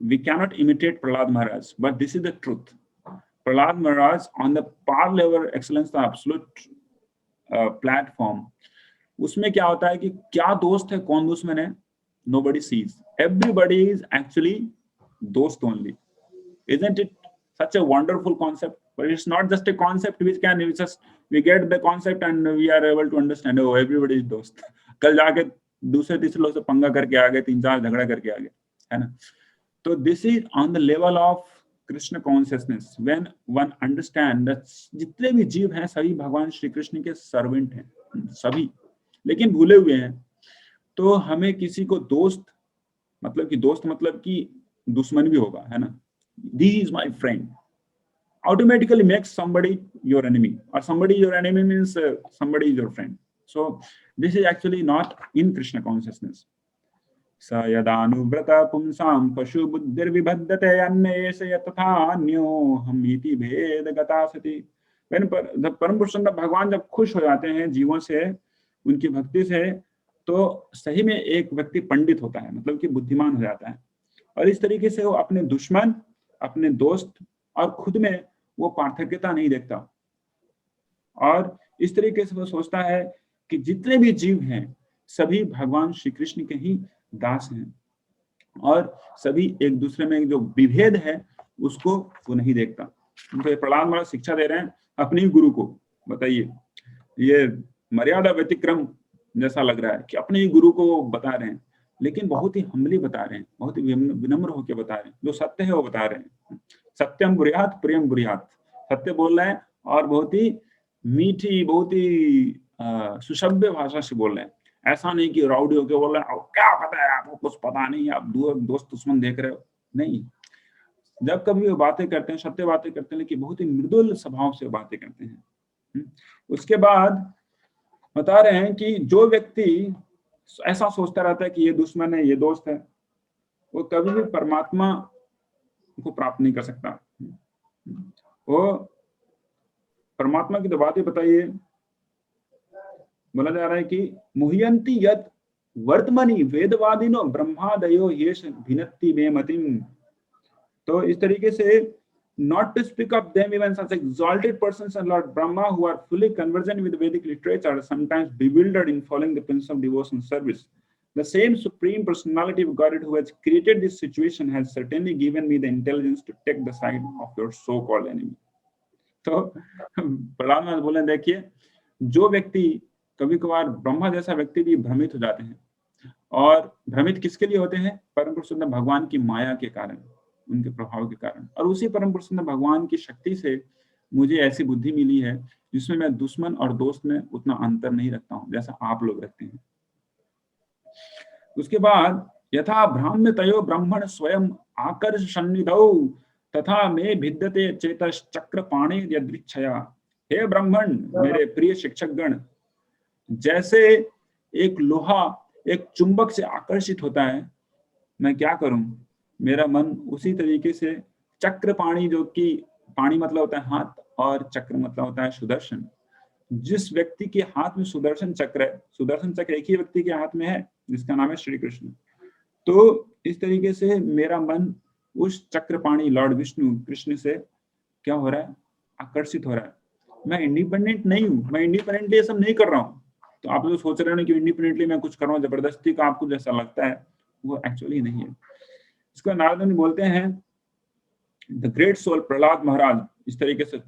we cannot imitate Prahlad Maharaj, but this is the truth. Prahlad Maharaj on the par level excellence, the absolute platform, उसमें क्या होता है कि क्या दोस्त है कौन दुश्मन है, nobody sees. Everybody is actually dost only. Isn't it such a wonderful concept? But it's not just a concept which can we get the concept and we are able to understand, oh everybody is dost. कल जाके दूसरे तीसरे लोग से पंगा करके आ गए, 3-4 झगड़ा करके आ गए, है ना। तो this is on the level of Krishna consciousness, when one understand that जितने भी जीव हैं सभी भगवान श्री कृष्ण के सर्वेंट हैं, सभी, लेकिन भूले हुए हैं। तो हमें किसी को दोस्त मतलब कि दुश्मन भी होगा, है ना। This is my friend automatically makes somebody your enemy, or somebody your enemy means somebody is your friend. So this is actually not in Krishna consciousness. स यदानुव्रता पुंसां पशु बुद्धिर्विभद्यते अन्येष यतथा अन्यो हमीति भेद गता सति। परम पुरुष भगवान जब खुश हो जाते हैं जीवों से, उनकी भक्ति से, तो सही में एक व्यक्ति पंडित होता है, मतलब कि बुद्धिमान हो जाता है। और इस तरीके से वो अपने दुश्मन, अपने दोस्त और खुद में वो पार्थक्यता नहीं देखता, और इस तरीके से वो सोचता है कि जितने भी जीव हैं सभी भगवान श्री कृष्ण के ही दास हैं, और सभी एक दूसरे में जो विभेद है उसको वो नहीं देखता। तो प्रहलाद महाराज शिक्षा दे रहे हैं अपने गुरु को। बताइए, ये मर्यादा व्यतिक्रम जैसा लग रहा है कि अपने ही गुरु को बता रहे हैं, लेकिन बहुत ही हम्बली बता रहे हैं, बहुत ही विनम्र होकर बता रहे हैं, जो सत्य है वो बता रहे हैं। सत्यम बुरियात प्रियम बुरियात, सत्य बोल रहे हैं और बहुत ही मीठी, बहुत ही सुसभ्य भाषा से बोल रहे हैं। ऐसा नहीं कि राउडी होके बोल रहे हैं क्या पता है आपको, कुछ पता नहीं, आप दोस्त दुश्मन देख रहे हो, नहीं। जब कभी वो बातें करते हैं, सत्य बातें करते हैं, लेकिन बहुत ही मृदुल स्वभाव से बातें करते हैं। उसके बाद बता रहे हैं कि जो व्यक्ति ऐसा सोचता रहता है कि ये दुश्मन है ये दोस्त है, वो कभी भी परमात्मा को प्राप्त नहीं कर सकता। वो परमात्मा की तो बात ही बताइए, बोला जा रहा है कि मुह्यंती यत् वर्तमनि वेदवादिनो ब्रह्मादयो येष भिन्नति बेमतिम। तो इस तरीके से not to speak of them, even such exalted persons and Lord Brahma who are fully conversant with Vedic literature are sometimes bewildered in following the principle of devotion service. The same supreme personality of God who has created this situation has certainly given me the intelligence to take the side of your so-called enemy. तो प्रहलाद महाराज बोले, देखिए जो व्यक्ति, कभी कभार ब्रह्मा जैसा व्यक्ति भी भ्रमित हो जाते हैं, और भ्रमित किसके लिए होते हैं? परम पुरुष भगवान की माया के कारण, उनके प्रभाव के कारण। और उसी परम पुरुष भगवान की शक्ति से मुझे ऐसी बुद्धि मिली है जिसमें मैं दुश्मन और दोस्त में उतना अंतर नहीं रखता हूं जैसा आप लोग रखते हैं। उसके बाद यथा ब्राह्म्य तयो ब्राह्मण स्वयं आकर्ष सन्निधौ तथा मे भिद्यते चेतस चक्र पाणे यदृच्छया। हे ब्राह्मण, मेरे प्रिय शिक्षक गण, जैसे एक लोहा एक चुंबक से आकर्षित होता है, मैं क्या करूं, मेरा मन उसी तरीके से चक्र पाणी, जो कि पाणी मतलब होता है हाथ और चक्र मतलब होता है सुदर्शन, जिस व्यक्ति के हाथ में सुदर्शन चक्र है, सुदर्शन चक्र एक ही व्यक्ति के हाथ में है जिसका नाम है श्री कृष्ण। तो इस तरीके से मेरा मन उस चक्रपाणी लॉर्ड विष्णु कृष्ण से क्या हो रहा है, आकर्षित हो रहा है। मैं इंडिपेंडेंट नहीं हूं, मैं इंडिपेंडेंटली ये सब नहीं कर रहा हूं। तो आप लोग सोच रहे हो कि इंडिपेंडेंटली मैं कुछ कर रहा हूं जबरदस्ती का, आपको जैसा लगता है, वो एक्चुअली नहीं है। इसको नारद मुनि बोलते हैं द ग्रेट सोल प्रहलाद महाराज इस तरीके से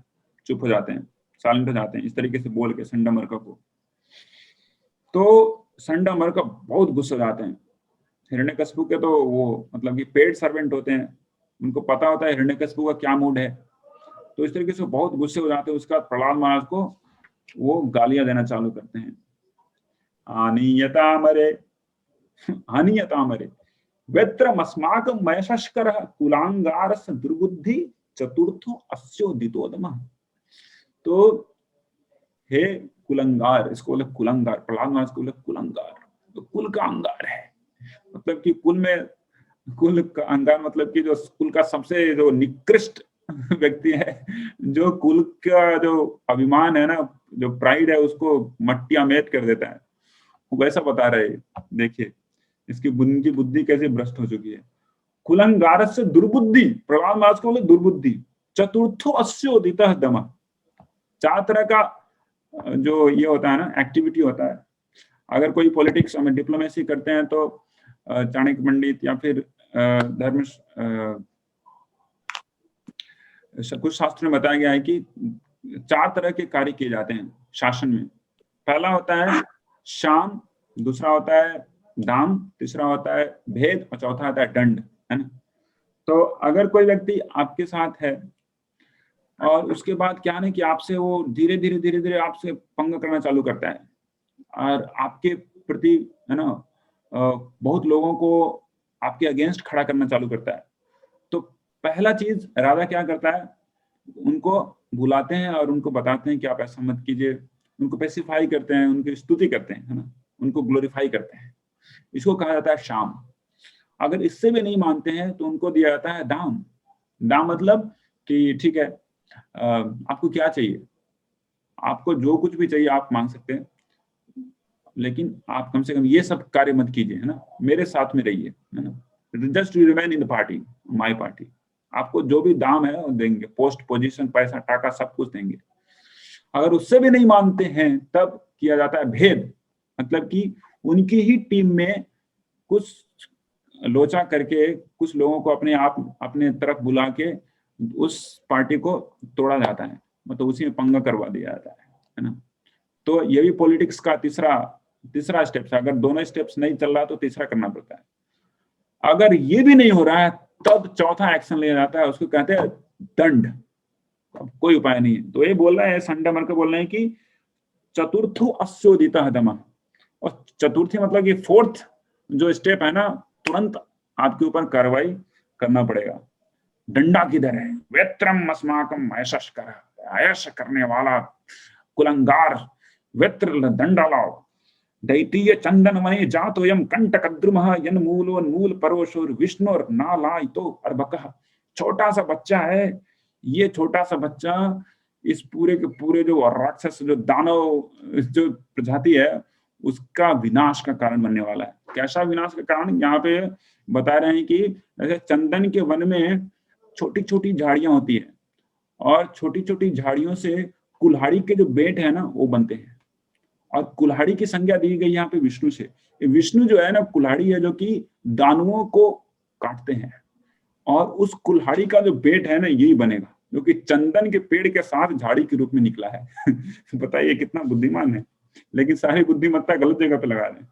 चुप हो जाते हैं, साइलेंट हो जाते हैं, इस तरीके से बोल के संडमर्क को। तो संडामर का बहुत गुस्सा जाते हैं। हिरण्यकशिपु के तो वो मतलब कि पेड सर्वेंट होते हैं, उनको पता होता है हिरण्यकशिपु का क्या मूड है, तो इस तरीके से बहुत गुस्से हो जाते हैं। उसके बाद प्रहलाद महाराज को वो गालियां देना चालू करते हैं। आनीयतामरे आनीयतामरे वेत्रमस्माकं मयशस्करः कुलांगारस्य दुर्बुद्धि चतुर्थो अस्योदितोदमः। तो हे कुलंगार, इसको बोले कुलंगार, प्रहलाद महाराज को बोले कुलंगार, तो कुल का अंगार है, मतलब कि कुल में कुल का अंगार मतलब कि जो कुल का सबसे जो निकृष्ट व्यक्ति है, जो कुल का जो अभिमान है ना, जो प्राइड है, उसको मट्टी अमेट कर देता है, वैसा बता रहे। देखिए इसकी बुद्धि कैसे भ्रष्ट हो चुकी है। कुलंगार से दुर्बुद्धि, प्रहलाद महाराज को बोले दुर्बुद्धि। चतुर्थो अस्योदितः दमः, चार तरह का जो ये होता है ना एक्टिविटी होता है। अगर कोई पॉलिटिक्स में डिप्लोमेसी करते हैं तो चाणक्य पंडित या फिर धर्म कुछ शास्त्र में बताया गया है कि चार तरह के कार्य किए जाते हैं शासन में। पहला होता है शाम, दूसरा होता है दाम, तीसरा होता है भेद और चौथा होता है दंड, है ना। तो अगर कोई व्यक्ति आपके साथ है और उसके बाद क्या है कि आपसे वो धीरे धीरे आपसे पंगा करना चालू करता है और आपके प्रति, है ना, बहुत लोगों को आपके अगेंस्ट खड़ा करना चालू करता है, तो पहला चीज राजा क्या करता है, उनको बुलाते हैं और उनको बताते हैं कि आप ऐसा मत कीजिए, उनको पेसिफाई करते हैं, उनकी स्तुति करते हैं, है ना, उनको ग्लोरीफाई करते हैं। इसको कहा जाता है शाम। अगर इससे भी नहीं मानते हैं तो उनको दिया जाता है दाम। दाम मतलब कि ठीक है, आपको क्या चाहिए, आपको जो कुछ भी चाहिए आप मांग सकते हैं, लेकिन आप कम से कम ये सब कार्य मत कीजिए, है ना, मेरे साथ में रहिए, है ना, just you remain in the party, my party. आपको जो भी दाम है वो देंगे, पोस्ट पोजीशन पैसा टाका सब कुछ देंगे। अगर उससे भी नहीं मानते हैं तब किया जाता है भेद, मतलब कि उनकी ही टीम में कुछ लोचा करके कुछ लोगों को अपने तरफ बुला के उस पार्टी को तोड़ा जाता है, मतलब उसी में पंगा करवा दिया जाता है ना। तो ये भी पॉलिटिक्स का तीसरा स्टेप है। अगर दोनों स्टेप्स नहीं चल रहा तो तीसरा करना पड़ता है। अगर ये भी नहीं हो रहा है तब चौथा एक्शन लिया जाता है, उसको कहते हैं दंड। अब कोई उपाय नहीं है, तो ये बोल रहे हैं संडमर को बोल रहे हैं कि चतुर्थो अस्योदितः दमः, और चतुर्थी मतलब कि फोर्थ जो स्टेप है ना, तुरंत आपके ऊपर कार्रवाई करना पड़ेगा। डंडा किधर है, वेत्रम अस्माकं मयशस्करः, आयश करने वाला कुलंगार, वेत्र दंडा लाओ। दैतीय चंदन मणि जातोयम कंटकद्रुमः यन्मूलोन्मूल परोशोर विष्णुर नालायितो अर्भकः। छोटा सा बच्चा है, ये छोटा सा बच्चा इस पूरे के पूरे जो राक्षस जो दानव जो प्रजाति है उसका विनाश का कारण बनने वाला है। कैसा विनाश का कारण, यहाँ पे बता रहे हैं कि जैसे चंदन के वन में छोटी छोटी झाड़ियां होती है और छोटी छोटी झाड़ियों से कुल्हाड़ी के जो बेट है ना वो बनते हैं, और कुल्हाड़ी की संज्ञा दी गई यहाँ पे विष्णु से। विष्णु जो है ना कुल्हाड़ी है जो कि दानवों को काटते हैं, और उस कुल्हाड़ी का जो बेट है ना यही बनेगा, जो कि चंदन के पेड़ के साथ झाड़ी के रूप में निकला है। बताइए कितना बुद्धिमान है, लेकिन सारी बुद्धिमत्ता गलत जगह पे लगा रहे हैं।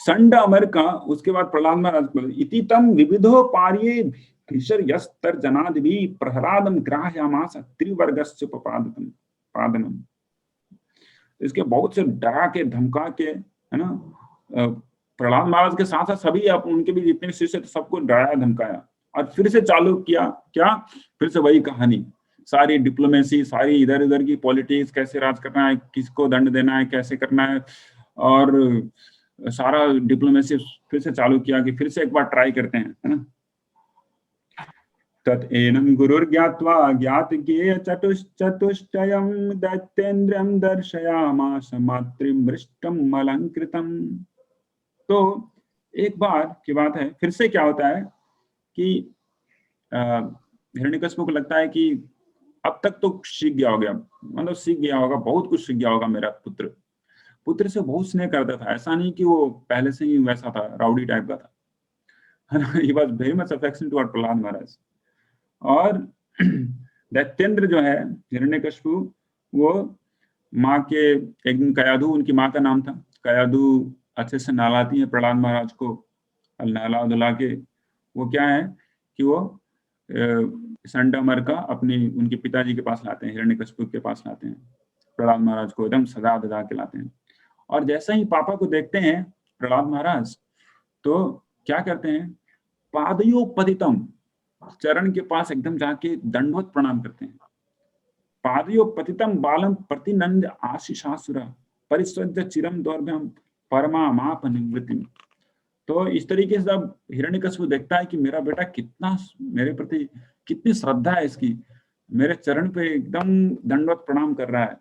संडामर का उसके बाद प्रहलाद महाराज इति तम विविधो पार्ये भीषर यस्तर जनादि प्रहलादम ग्राह्यामास त्रिवर्गस्य पादनम। इसके बहुत से डरा के धमका के, है ना, प्रहलाद महाराज के साथ साथ सभी उनके भी जितने शिष्य थे सबको डराया धमकाया, और फिर से चालू किया क्या, फिर से वही कहानी, सारी डिप्लोमेसी, सारी इधर उधर की पॉलिटिक्स, कैसे राज करना है, किसको दंड देना है, कैसे करना है, और सारा डिप्लोमेसी फिर से चालू किया कि फिर से एक बार ट्राई करते हैं, है ना। तत्एनं गुरुर्ज्ञात्वा ज्ञातज्ञेय चतुष्टयं दैत्येन्द्रं दर्शयामास मातृमृष्टम् अलंकृतम्। तो एक बार की बात है, फिर से क्या होता है कि हिरण्यकशिपु को लगता है कि अब तक तो सीख गया होगा, मतलब सीख गया होगा, बहुत कुछ सीख गया होगा, मेरा पुत्र से बहुत स्नेह करता था, ऐसा नहीं कि वो पहले से ही वैसा था, राउडी टाइप का था, है ना। He was very much affection toward Prahlad Maharaj. और दैत्येंद्र जो है हिरण्यकशिपु, वो माँ के एक दिन कयाधु उनकी माँ का नाम था। कयाधु अच्छे से नहलाती है प्रहलाद महाराज को, नहला धुला के वो क्या है कि वो संडमर का अपनी उनके पिताजी के पास लाते हैं, हिरण्यकशिपु के पास लाते हैं, प्रहलाद महाराज को एकदम सजा धजा के लाते हैं। और जैसे ही पापा को देखते हैं प्रहलाद महाराज तो क्या करते हैं, पादयोपतितम, चरण के पास एकदम जाके दंडवत प्रणाम करते हैं। पादयोपतितम बालम प्रतिनंद आशीषासुरा परिस्वज्य चिरम दौर्भ्यम परमामाप निवृत्ति। तो इस तरीके से जब हिरण्यकशिपु देखता है कि मेरा बेटा कितना मेरे प्रति कितनी श्रद्धा है इसकी, मेरे चरण पे एकदम दंडवत प्रणाम कर रहा है,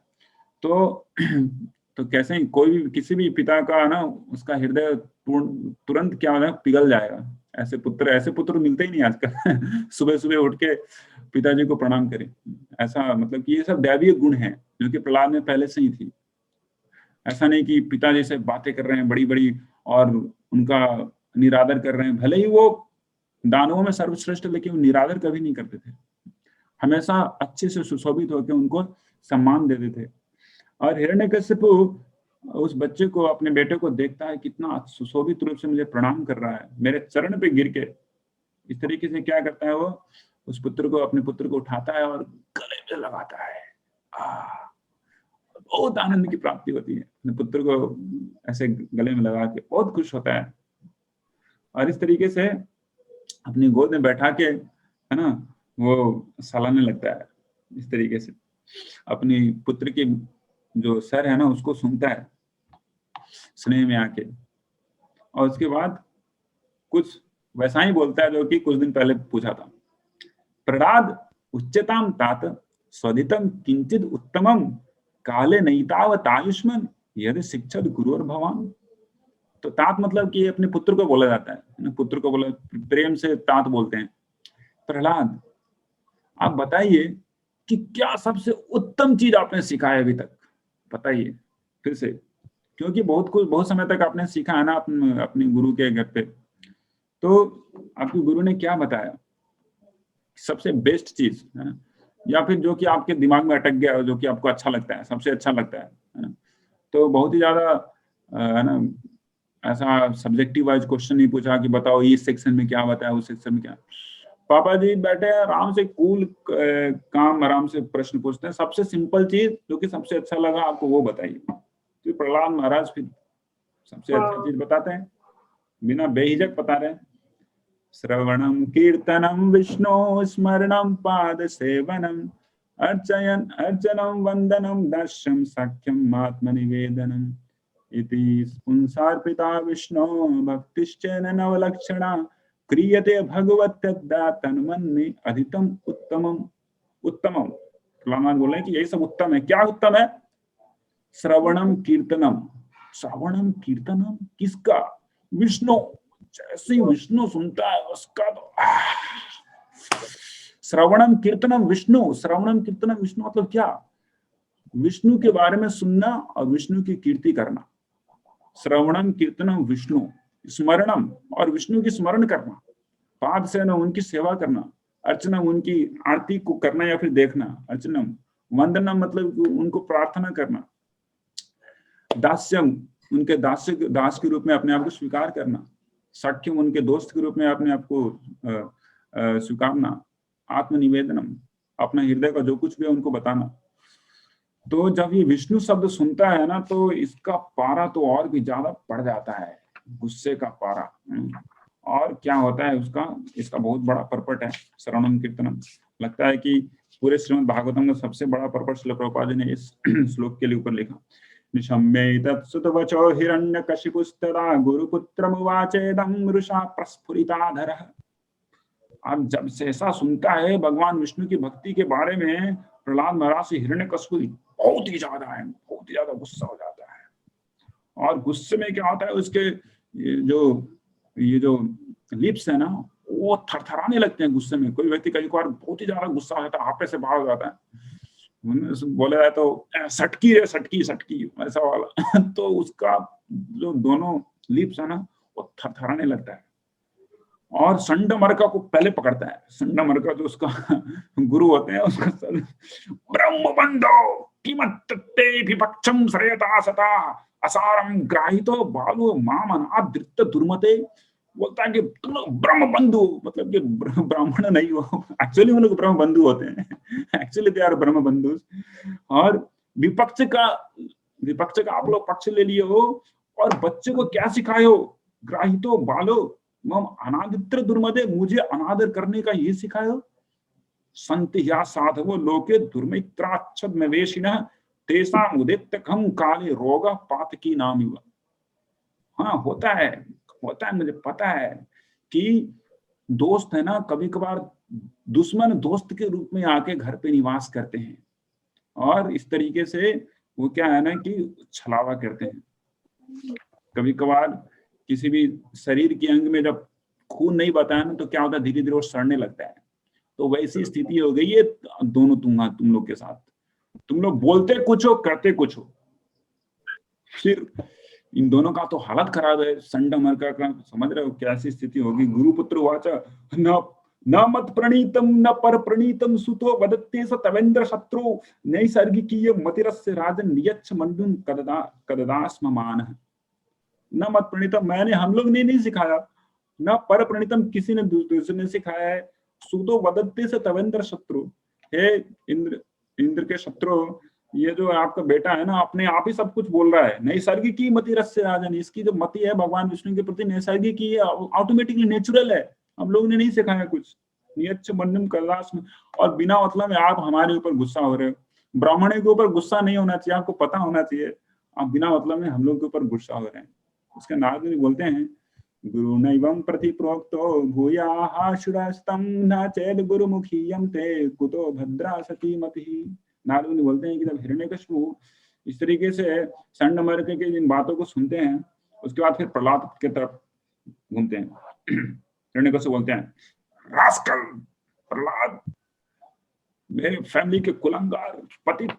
तो कैसे ही कोई भी किसी भी पिता का ना उसका हृदय तुरंत क्या होगा, पिघल जाएगा। ऐसे पुत्र मिलते ही नहीं आजकल सुबह सुबह उठ के पिताजी को प्रणाम करें, ऐसा मतलब कि ये सब दैवीय गुण है जो कि प्रहलाद में पहले से ही थी। ऐसा नहीं कि पिताजी से बातें कर रहे हैं बड़ी बड़ी और उनका निरादर कर रहे हैं, भले ही वो दानवों में सर्वश्रेष्ठ, लेकिन वो निरादर कभी नहीं करते थे, हमेशा अच्छे से सुशोभित होकर उनको सम्मान देते थे। और हिरण्यकशिपु उस बच्चे को, अपने बेटे को देखता है, कितना सुशोभित रूप से मुझे प्रणाम कर रहा है, मेरे चरण पे गिर के। इस तरीके से क्या करता है, वो उस पुत्र को, अपने पुत्र को उठाता है और गले में लगाता है। बहुत आनंद की प्राप्ति होती है, अपने पुत्र को ऐसे गले में लगा के बहुत खुश होता है। और इस तरीके से अपनी गोद में बैठा के, है ना, वो सहलाने लगता है। इस तरीके से अपनी पुत्र की जो सर है ना उसको सूंघता है स्नेह में आके, और उसके बाद कुछ वैसा ही बोलता है जो कि कुछ दिन पहले पूछा था। प्रहलाद उच्चताम तात स्वदितम किंचित उत्तमम काले नैतावत आयुष्मान यदि शिक्षक गुरु और भगवान। तो तात मतलब कि अपने पुत्र को बोला जाता है, पुत्र को बोला, प्रेम से तात बोलते हैं। प्रहलाद आप बताइए कि क्या सबसे उत्तम चीज आपने सीखा है अभी तक, बताइए फिर से, क्योंकि बहुत समय तक आपने सीखा है ना अपने गुरु के घर पे, तो आपके गुरु ने क्या बताया सबसे बेस्ट चीज है ना, या फिर जो कि आपके दिमाग में अटक गया, जो कि आपको अच्छा लगता है, सबसे अच्छा लगता है ना। तो बहुत ही ज्यादा है ना, ऐसा सब्जेक्टिव वाइज क्वेश्चन नहीं पूछा कि बताओ इस सेक्शन में क्या बताया, उस सेक्शन में क्या। पापा जी बैठे आराम से कूल काम आराम से प्रश्न पूछते हैं, सबसे सिंपल चीज जो कि सबसे अच्छा लगा आपको वो बताइए। तो प्रहलाद महाराज फिर सबसे अच्छा चीज बताते हैं, बिना बेहिजक बता रहे हैं। श्रवणम कीर्तनम विष्णु स्मरणम पाद सेवनम अर्चनम वंदनम दर्शम साख्यम आत्मनिवेदनम इति पुंसार्पिता विष्णु भक्तिश्चैन नवलक्षणा क्रियते भगवत्यद्दा तन्मन्ये अधितम उत्तमम। उत्तमम प्रहलाद बोले कि यही सब उत्तम है। क्या उत्तम है? श्रवणम कीर्तनम। श्रवणम कीर्तनम किसका? विष्णु। जैसे विष्णु सुनता है उसका तो श्रवणम कीर्तनम विष्णु। श्रवणम कीर्तनम विष्णु मतलब क्या? विष्णु के बारे में सुनना और विष्णु की कीर्ति करना। श्रवणम कीर्तनम विष्णु, स्मरणम और विष्णु की स्मरण करना, पाद से ना उनकी सेवा करना, अर्चनम उनकी आरती को करना या फिर देखना, अर्चनम, वंदनम मतलब उनको प्रार्थना करना, दास्यम उनके दास के रूप में अपने आप को स्वीकार करना, सख्यम उनके दोस्त के रूप में अपने आप को स्वीकारना, आत्मनिवेदनम अपना हृदय का जो कुछ भी है उनको बताना। तो जब ये विष्णु शब्द सुनता है ना तो इसका पारा तो और भी ज्यादा बढ़ जाता है, गुस्से का पारा। और क्या होता है उसका, इसका बहुत बड़ा पर्पट है श्रवणम कीर्तनम। लगता है कि पूरे श्रीमद् भागवतम का सबसे बड़ा पर्पट श्रील प्रभुपाद जी ने इस श्लोक के लिए ऊपर लिखा। निशम्ये तत्सुतवचो हिरण्यकशिपुस्तदा गुरुपुत्रमुवाचेदं मृषा प्रस्फुरिताधरः। अब जब से ऐसा सुनता है भगवान विष्णु की भक्ति के बारे में प्रहलाद महाराज से हिरण्यकशिपु बहुत ही ज्यादा गुस्सा हो जाता है। और गुस्से में क्या होता है, उसके ये जो लिप्स है ना वो थरथराने लगते हैं गुस्से में। कोई व्यक्ति कई बार बहुत ही ज्यादा गुस्सा हो जाता है, आपे से बाहर हो जाता है, बोला जाए तो सटकी रे सटकी ऐसा वाला तो उसका जो दोनों लिप्स है ना वो थरथराने लगता है। और संडमर्का को पहले पकड़ता है। संडमर्का जो उसका गुरु होते हैं, उसका ब्रह्म बंधो किमत्ते विपक्षम श्रेयता सता असारम ग्राहितो बालो माम अनादृत दुर्मते। बोलता है कि तुम लोग ब्रह्म बंधु, मतलब कि ब्राह्मण नहीं हो, एक्चुअली वो लोग ब्रह्म बंधु होते हैं, एक्चुअली दे आर ब्रह्म बंधु। और विपक्ष का आप लोग पक्ष ले लिए हो और बच्चे को क्या सिखाए हो, ग्राहितो बालो मम अनादित्र दुर्मदे, मुझे अनादर करने का ये सिखाए हो। संति या साधवो लोके दुर्मित्राच्छद्मवेशिनः तेषाम् उदितकं काले रोग पातकी नामिव। हाँ होता है, मुझे पता है कि दोस्त है ना, कभी कभार दुश्मन दोस्त के रूप में आके घर पे निवास करते हैं और इस तरीके से वो क्या है ना कि छलावा करते हैं। कभी कभार किसी भी शरीर के अंग में जब खून नहीं बहता है ना तो क्या होता है, धीरे धीरे वो सड़ने लगता है। तो वैसी स्थिति हो गई है दोनों तुम लोग के साथ। तुम लोग बोलते कुछ हो, करते कुछ हो। फिर इन दोनों का तो हालत खराब है, संड मरका का, समझ रहे हो कैसी स्थिति होगी। गुरुपुत्र वाचा न मत प्रणीतम न पर प्रणीतम सुतो वदत्ते स तवेंद्र शत्रु नैसर्गिकीय मतिरस्य राजन नियच्छ मंडुन कददास्म मान। न मत प्रणीतम, हम लोग ने नहीं सिखाया, न पर प्रणीतम, किसी ने दूसरे ने सिखाया है। सुतो वदत्ते स तवेंद्र शत्रु, हे इंद्र के शत्रु, ये जो आपका बेटा है ना अपने आप ही सब कुछ बोल रहा है। नैसर्गिक की मति रस से राजन, इसकी जो मति है भगवान विष्णु के प्रति नैसर्गिक की है, ऑटोमेटिकली नेचुरल है, हम लोगों ने नहीं सिखाया कुछ। नियच्छ मंडम कदास में, और बिना मतलब में आप हमारे ऊपर गुस्सा हो रहे हो। ब्राह्मण के ऊपर गुस्सा नहीं होना चाहिए, आपको पता होना चाहिए, आप बिना मतलब में हम लोग के ऊपर गुस्सा हो रहे हैं। उसके नारद बोलते हैं गुरु नैवं प्रति प्रोक्तो भूयाः शुरास्तम न चेद गुरुमुखीयं ते कुतो भद्रा सती मतिः। नारद बोलते हैं कि जब हिरण्यकशिपु इस तरीके से संड मर्क के जिन बातों को सुनते हैं, उसके बाद फिर प्रहलाद के तरफ घूमते हैं। हिरण्यकशिपु बोलते हैं, रास्कल प्रहलाद, मेरे फैमिली के कुलंगार पतित,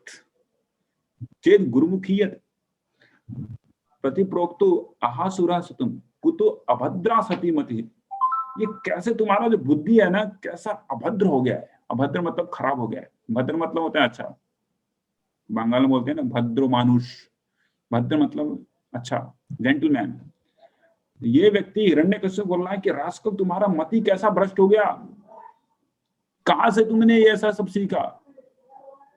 चेद गुरुमुखीयत प्रतिप्रोक्तो आहासुरा सतुम कुतो अभद्रा सती मति। ये कैसे तुम्हारा जो बुद्धि है ना कैसा अभद्र हो गया है। अभद्र मतलब खराब हो गया है, भद्र मतलब होता है अच्छा, बंगाल में बोलते हैं ना भद्रो मानुष, भद्र मतलब अच्छा, जेंटलमैन। ये व्यक्ति हिरण्यकश्यप बोल रहा है कि रास्कल तुम्हारा मति कैसा भ्रष्ट हो गया, कहां से तुमने ये ऐसा सब सीखा।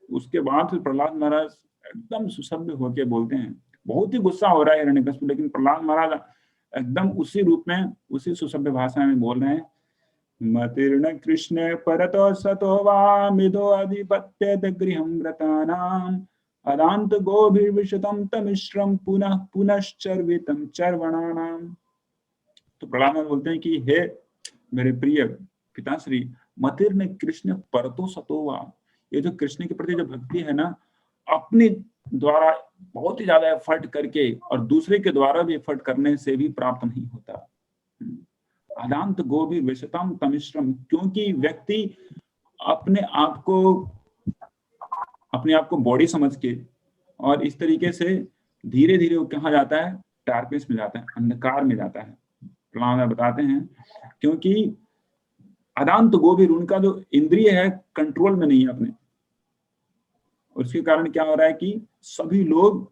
उसके बाद फिर प्रहलाद महाराज एकदम सुसभ्य होके बोलते हैं, बहुत ही गुस्सा हो रहा है हिरण्यकश्यप, लेकिन प्रहलाद महाराज एकदम उसी रूप में उसी सुसभ्य भाषा में बोल रहे हैं, मतिर्न कृष्ण परतो सतो वा मिदो अधिपत्यत गृहं व्रतानाम अदांत गोभिर्विशतम तमिश्रम पुनः पुनश्चर्वितम चर्वणानाम। तो प्रहलाद बोलते हैं कि हे मेरे प्रिय पिताश्री, मतिर्न कृष्ण परतो सतो वा, ये जो कृष्ण के प्रति जो भक्ति है ना, अपने द्वारा बहुत ही ज्यादा एफर्ट करके और दूसरे के द्वारा भी एफर्ट करने से भी प्राप्त नहीं होता। अदांत गोभी विशतम तमिश्रम, क्योंकि व्यक्ति अपने आप को बॉडी समझ के और इस तरीके से धीरे धीरे वो कहाँ जाता है, डार्कनेस में जाता है, अंधकार में जाता है। प्रहलाद बताते हैं क्योंकि अदांत गोभी, उनका जो इंद्रिय है कंट्रोल में नहीं है अपने, उसके कारण क्या हो रहा है कि सभी लोग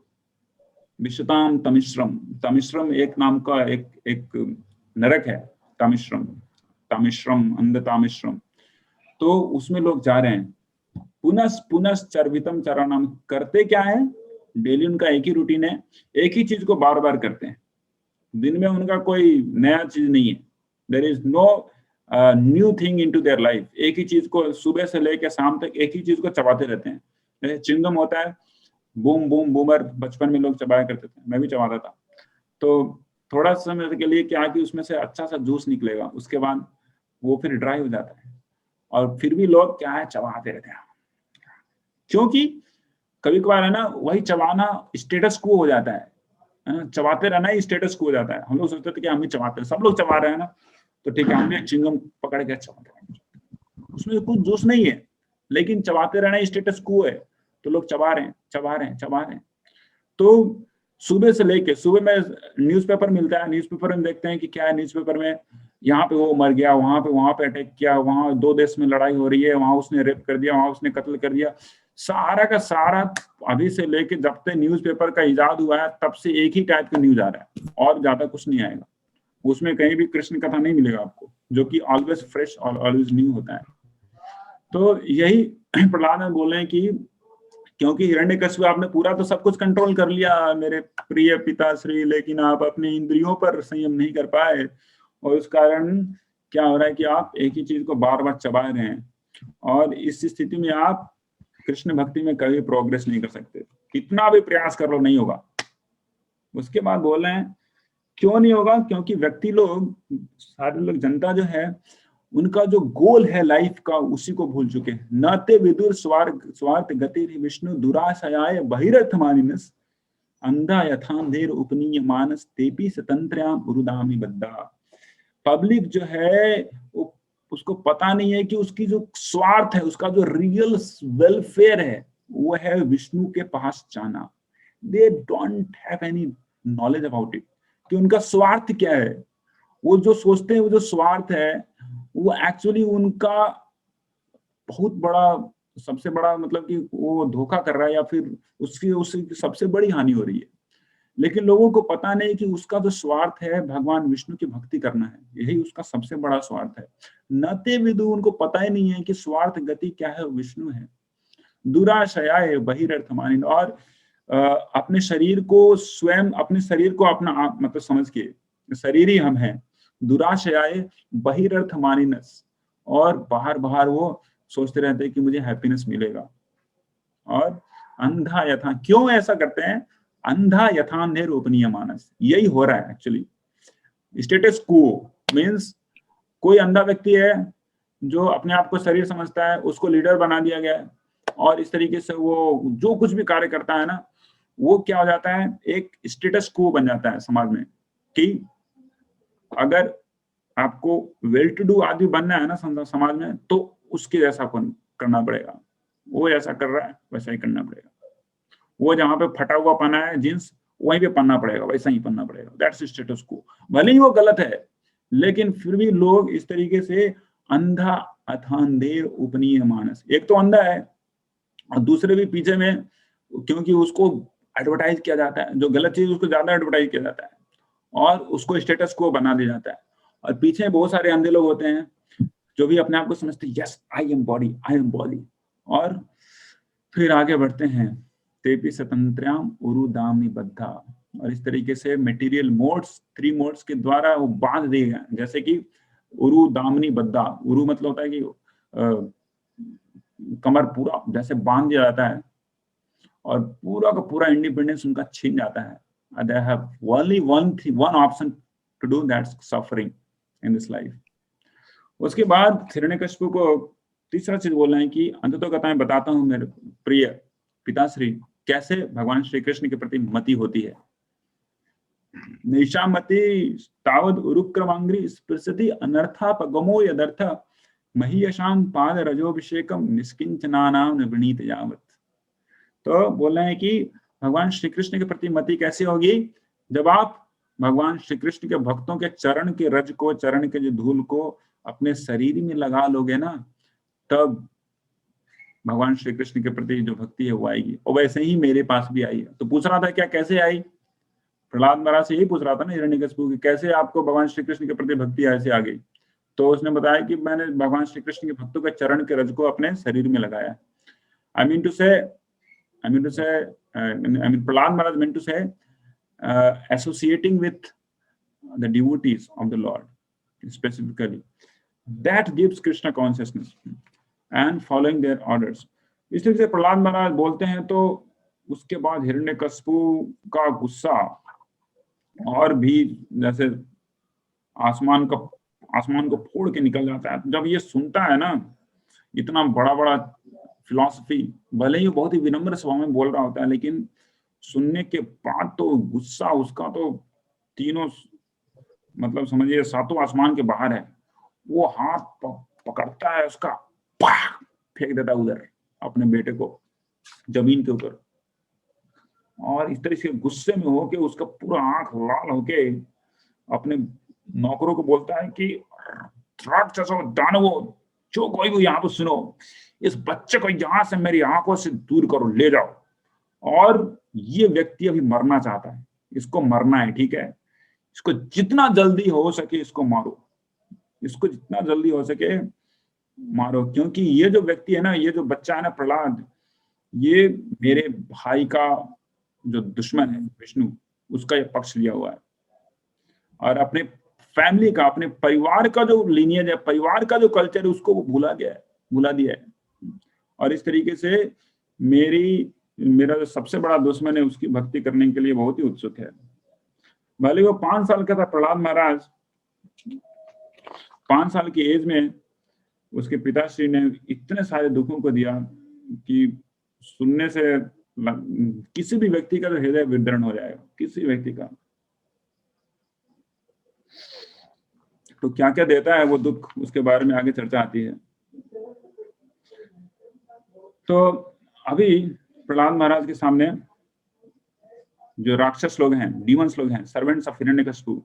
विशताम तमिश्रम, तमिश्रम एक नाम का एक नरक है, तमिश्रम अंध तामिश्रम, तो उसमें लोग जा रहे हैं। पुनश्चर्वितम चरणम, करते क्या है, डेली उनका एक ही रूटीन है, एक ही चीज को बार बार करते हैं, दिन में उनका कोई नया चीज नहीं है, there is no new thing into their life. एक ही चीज को सुबह से लेकर शाम तक एक ही चीज को चबाते रहते हैं। चिंगम होता है, बूम बूम बूमर, बचपन में लोग चबाया करते थे, मैं भी चबाता था। तो थोड़ा समय के लिए क्या कि उसमें से अच्छा सा जूस निकलेगा, उसके बाद वो फिर ड्राई हो जाता है, और फिर भी लोग क्या है चबाते रहते हैं, क्योंकि कभी कभार है ना वही चबाना स्टेटस को हो जाता है ना, चबाते रहना ही स्टेटस को हो जाता है। हम लोग सोचते थे कि हम ही चबाते हैं, सब लोग चबा रहे हैं ना, तो ठीक है हम भी चिंगम पकड़ के चबाते हैं, उसमें कुछ जूस नहीं है, लेकिन चबाते रहना स्टेटस को है, तो लोग चबा रहे हैं। तो सुबह से लेके, सुबह में न्यूज़पेपर मिलता है, न्यूज़पेपर में देखते हैं कि क्या है, न्यूज़पेपर में यहाँ पे वो मर गया, वहां पे अटैक किया, वहां 2 देश में लड़ाई हो रही है, वहां उसने रेप कर दिया, वहां उसने कत्ल कर दिया। सारा का सारा अभी से लेके जब से न्यूज़पेपर का इजाद हुआ है तब से एक ही टाइप का न्यूज आ रहा है और ज्यादा कुछ नहीं आएगा। उसमें कहीं भी कृष्ण कथा नहीं मिलेगा आपको, जो कि ऑलवेज फ्रेश और ऑलवेज न्यू होता है। तो यही प्रहलाद में बोल रहे हैं कि क्योंकि हिरण्यकश्यप आपने पूरा तो सब कुछ कंट्रोल कर लिया मेरे प्रिय पिताश्री, लेकिन आप अपनी इंद्रियों पर संयम नहीं कर पाए और उस कारण क्या हो रहा है कि आप एक ही चीज को बार बार चबा रहे हैं और इस स्थिति में आप कृष्ण भक्ति में कभी प्रोग्रेस नहीं कर सकते, कितना भी प्रयास कर लो नहीं होगा। उसके बाद बोल रहे हैं क्यों नहीं होगा, क्योंकि व्यक्ति लोग, सारे लोग, जनता जो है, उनका जो गोल है लाइफ का उसी को भूल चुके हैं। नते विदुर स्वार्थ गति विष्णु दुराशयाय बहिरथ मानिनस अंधा यथांधेर उपनीय मानस तेपी स्वतंत्रयाम उरुदामी बद्दा। पब्लिक जो है वो, उसको पता नहीं है कि उसकी जो स्वार्थ है, उसका जो रियल वेलफेयर है वो है विष्णु के पास जाना। They don't have any knowledge about it कि उनका स्वार्थ क्या है। वो जो सोचते हैं वो जो स्वार्थ है वो एक्चुअली उनका बहुत बड़ा, सबसे बड़ा, मतलब कि वो धोखा कर रहा है या फिर उसकी सबसे बड़ी हानि हो रही है। लेकिन लोगों को पता नहीं कि उसका जो स्वार्थ है भगवान विष्णु की भक्ति करना है, यही उसका सबसे बड़ा स्वार्थ है। नते विदु, उनको पता ही नहीं है कि स्वार्थ गति क्या है, विष्णु है। दुराशयाय बहिरर्थ मानिन, और अपने शरीर को स्वयं, अपने शरीर को अपना मतलब समझ के, शरीर ही हम हैं। दुराशयाय बहिरर्थ मानिनस, और बाहर बाहर वो सोचते रहते हैं कि मुझे हैप्पीनेस मिलेगा। और अंधा यथा, क्यों ऐसा करते हैं? अंधा यथांधेर उपनीय मानस, यही हो रहा है एक्चुअली। स्टेटस को मीन्स कोई अंधा व्यक्ति है जो अपने आप को शरीर समझता है, उसको लीडर बना दिया गया है और इस तरीके से वो जो कुछ भी कार्य करता है ना, वो क्या हो जाता है, एक स्टेटस को बन जाता है समाज में कि अगर आपको वेल टू डू आदमी बनना है ना समाज में, तो उसके जैसा करना पड़ेगा। वो ऐसा कर रहा है वैसा ही करना पड़ेगा। वो जहां पे फटा हुआ पहना है जींस, वहीं पे पहनना पड़ेगा, वैसा ही पहनना पड़ेगा। दैट्स स्टेटस को। भले ही वो गलत है, लेकिन फिर भी लोग इस तरीके से अंधा अथांधेर उपनीय मानस, एक तो अंधा है और दूसरे भी पीछे में, क्योंकि उसको एडवर्टाइज किया जाता है, जो गलत चीज उसको ज्यादा एडवर्टाइज किया जाता है और उसको स्टेटस को बना दिया जाता है। और पीछे बहुत सारे अंधे लोग होते हैं जो भी अपने आप को समझते हैं, yes I am body, I am body, और फिर आगे बढ़ते हैं। तेपी स्वतंत्रयाम उरुदामी बद्धा, और इस तरीके से मटेरियल मोड्स, 3 मोड्स के द्वारा वो बांध दिए गए, जैसे कि उरु दामनी बद्धा। उरु मतलब होता है कि कमर पूरा जैसे बांध दिया जाता है और पूरा का पूरा इंडिपेंडेंस उनका छीन जाता है। They have only one option to do, that's suffering in this life. उसके बाद हिरण्यकश्यप को तीसरा चीज बोल रहे हैं कि अंततः कथा मैं बताता हूँ मेरे प्रिय पिताश्री, कैसे भगवान श्री कृष्ण के प्रति मति होती है। नैषामति तावद उरुक्रमांग्री स्पृशति अनर्थापगमो यदर्थ महीयशाम पाद रजोभिषेकम निष्किंचनानाम निवृणीत यावत। तो बोल रहे हैं कि भगवान श्री कृष्ण के प्रति मति कैसे होगी? जब आप भगवान श्री कृष्ण के भक्तों के चरण के रज को, चरण के जो धूल को अपने शरीर में लगा लोगे ना, तब भगवान श्री कृष्ण के प्रति जो भक्ति है वो आएगी। और वैसे ही मेरे पास भी आई है। तो पूछ रहा था क्या कैसे आई? प्रहलाद महाराज से यही पूछ रहा था ना हिरण्यकश्यप की, कैसे आपको भगवान श्री कृष्ण के प्रति भक्ति ऐसे आ गई? तो उसने बताया कि मैंने भगवान श्री कृष्ण के भक्तों के चरण के रज को अपने शरीर में लगाया। I mean, Prahlad Maharaj meant to say, associating with the devotees of the Lord, specifically, that gives Krishna consciousness and following their orders. इसलिए से प्रहलाद महाराज बोलते हैं तो उसके बाद हिरण्यकश्यप का गुस्सा और भी जैसे आसमान को फोड़ के निकल जाता है जब ये सुनता है ना, इतना बड़ा बड़ा फिलॉसफी। भले ही बहुत ही विनम्र स्वभाव में बोल रहा होता है, लेकिन सुनने के बाद तो गुस्सा उसका तो तीनों, मतलब समझिए सातों आसमान के बाहर है। वो हाथ पकड़ता है उसका, फेंक देता है उधर अपने बेटे को जमीन के ऊपर, और इस तरह से गुस्से में होके उसका पूरा आंख लाल होके अपने नौकरों को बोलता है कि राक्षसों, दानवों, जो कोई भी यहाँ पर सुनो, इस बच्चे को यहां से मेरी आंखों से दूर करो, ले जाओ। और ये व्यक्ति अभी मरना चाहता है, इसको मरना है, ठीक है, इसको जितना जल्दी हो सके इसको मारो, इसको जितना जल्दी हो सके मारो, क्योंकि ये जो व्यक्ति है ना, ये जो बच्चा है ना प्रहलाद, ये मेरे भाई का जो दुश्मन है विष्णु, उसका ये पक्ष लिया हुआ है, और अपने फैमिली का, अपने परिवार का जो लीनियज है, परिवार का जो कल्चर है, उसको वो भुला दिया है। और इस तरीके से मेरा जो सबसे बड़ा दुश्मन है, उसकी भक्ति करने के लिए बहुत ही उत्सुक है। भले वो 5 साल का था प्रहलाद महाराज, 5 साल की एज में उसके पिताश्री ने इतने सारे दुखों को दिया कि सुनने से किसी भी व्यक्ति का तो हृदय विदीर्ण हो जाएगा, किसी व्यक्ति का। तो क्या क्या देता है वो दुख, उसके बारे में आगे चर्चा आती है। तो अभी प्रहलाद महाराज के सामने जो राक्षस लोग हैं, डीमंस लोग हैं, servants of Hiranyakashipu,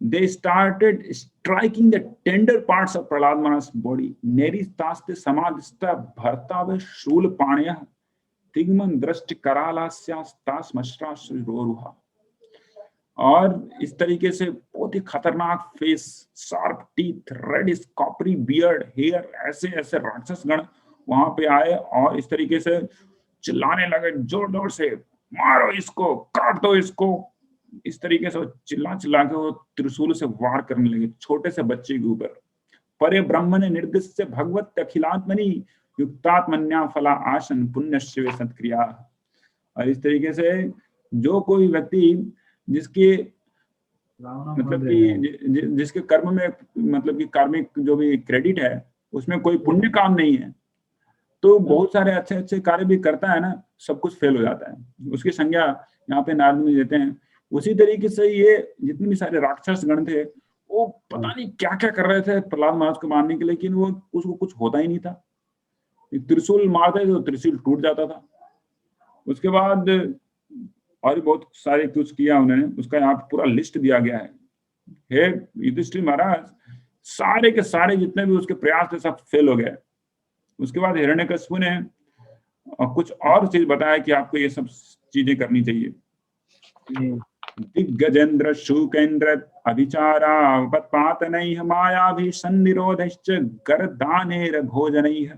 they started striking the tender parts of Prahlad Maharaj's body. Neristaste samadhista bhartave shul panya tigman drashti karalasyastas mashra. और इस तरीके से बहुत ही खतरनाक face, sharp teeth, red coppery beard, hair, ऐसे ऐसे राक्षस गण वहां पे आए और इस तरीके से चिल्लाने लगे जोर जोर से, मारो इसको, काट दो इसको। इस तरीके से चिल्ला चिल्ला के वो त्रिशूल से वार करने लगे छोटे से बच्चे के ऊपर। परे ब्रह्म ने निर्दिष्ट भगवत अखिलात्मनि युक्तात्मन्या फला आसन पुण्य शिव सत्क्रिया। और इस तरीके से जो कोई व्यक्ति जिसके मतलब कि जिसके कर्म में मतलब कि कार्मिक जो भी क्रेडिट है उसमें कोई पुण्य काम नहीं है, तो बहुत सारे अच्छे अच्छे कार्य भी करता है ना, सब कुछ फेल हो जाता है। उसकी संज्ञा यहाँ पे नारद मुनि देते हैं। उसी तरीके से ये जितने भी सारे राक्षस गण थे वो पता नहीं क्या क्या कर रहे थे प्रहलाद महाराज को मारने के लिए, लेकिन वो उसको कुछ होता ही नहीं था। त्रिशूल मारते तो त्रिशूल टूट जाता था। उसके बाद और बहुत सारे कुछ किया उन्होंने, उसका यहाँ पूरा लिस्ट दिया गया है। हे युधिष्ठिर महाराज, सारे के सारे जितने भी उसके प्रयास थे सब फेल हो गए। उसके बाद हिरण्यकशिपु ने कुछ और चीज बताया कि आपको ये सब चीजें करनी चाहिए। दिग्गजेंद्र शुकेंद्र अभिचारा पत्पातनैः मायाभिः सन्निरोधश्च गर्दानेर भोजनैः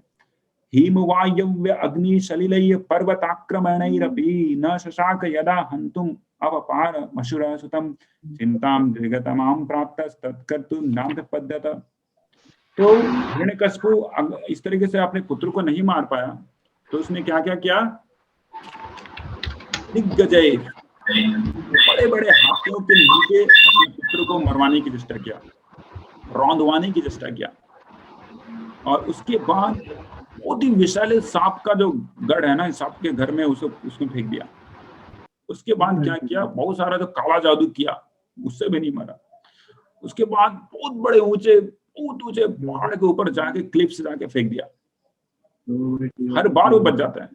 हिमवायव्य अग्निशलिलैः पर्वताक्रमणैरपि न शशाक यदा हन्तुम् अवपार मशुरः सुतं चिन्तां दीर्घतमां प्राप्तस्तत्कर्तुं नाभ्यपद्यत। तो हिरण्यकशिपु इस तरीके से अपने पुत्र को नहीं मार पाया, तो उसने क्या क्या किया, दिग्गजय बड़े बड़े हाथियों के नीचे अपने पुत्र को मरवाने की चेष्टा किया, रौंदवाने की चेष्टा किया। और उसके बाद बहुत ही विशाल सांप का जो गढ़ है ना, सांप के घर में उसको फेंक दिया। उसके बाद क्या किया, बहुत सारा जो काला जादू किया, उससे भी नहीं मरा। उसके बाद बहुत बड़े ऊंचे पहाड़ के ऊपर जाके क्लिफ से जाके फेंक दिया, हर बार वो बच जाता है।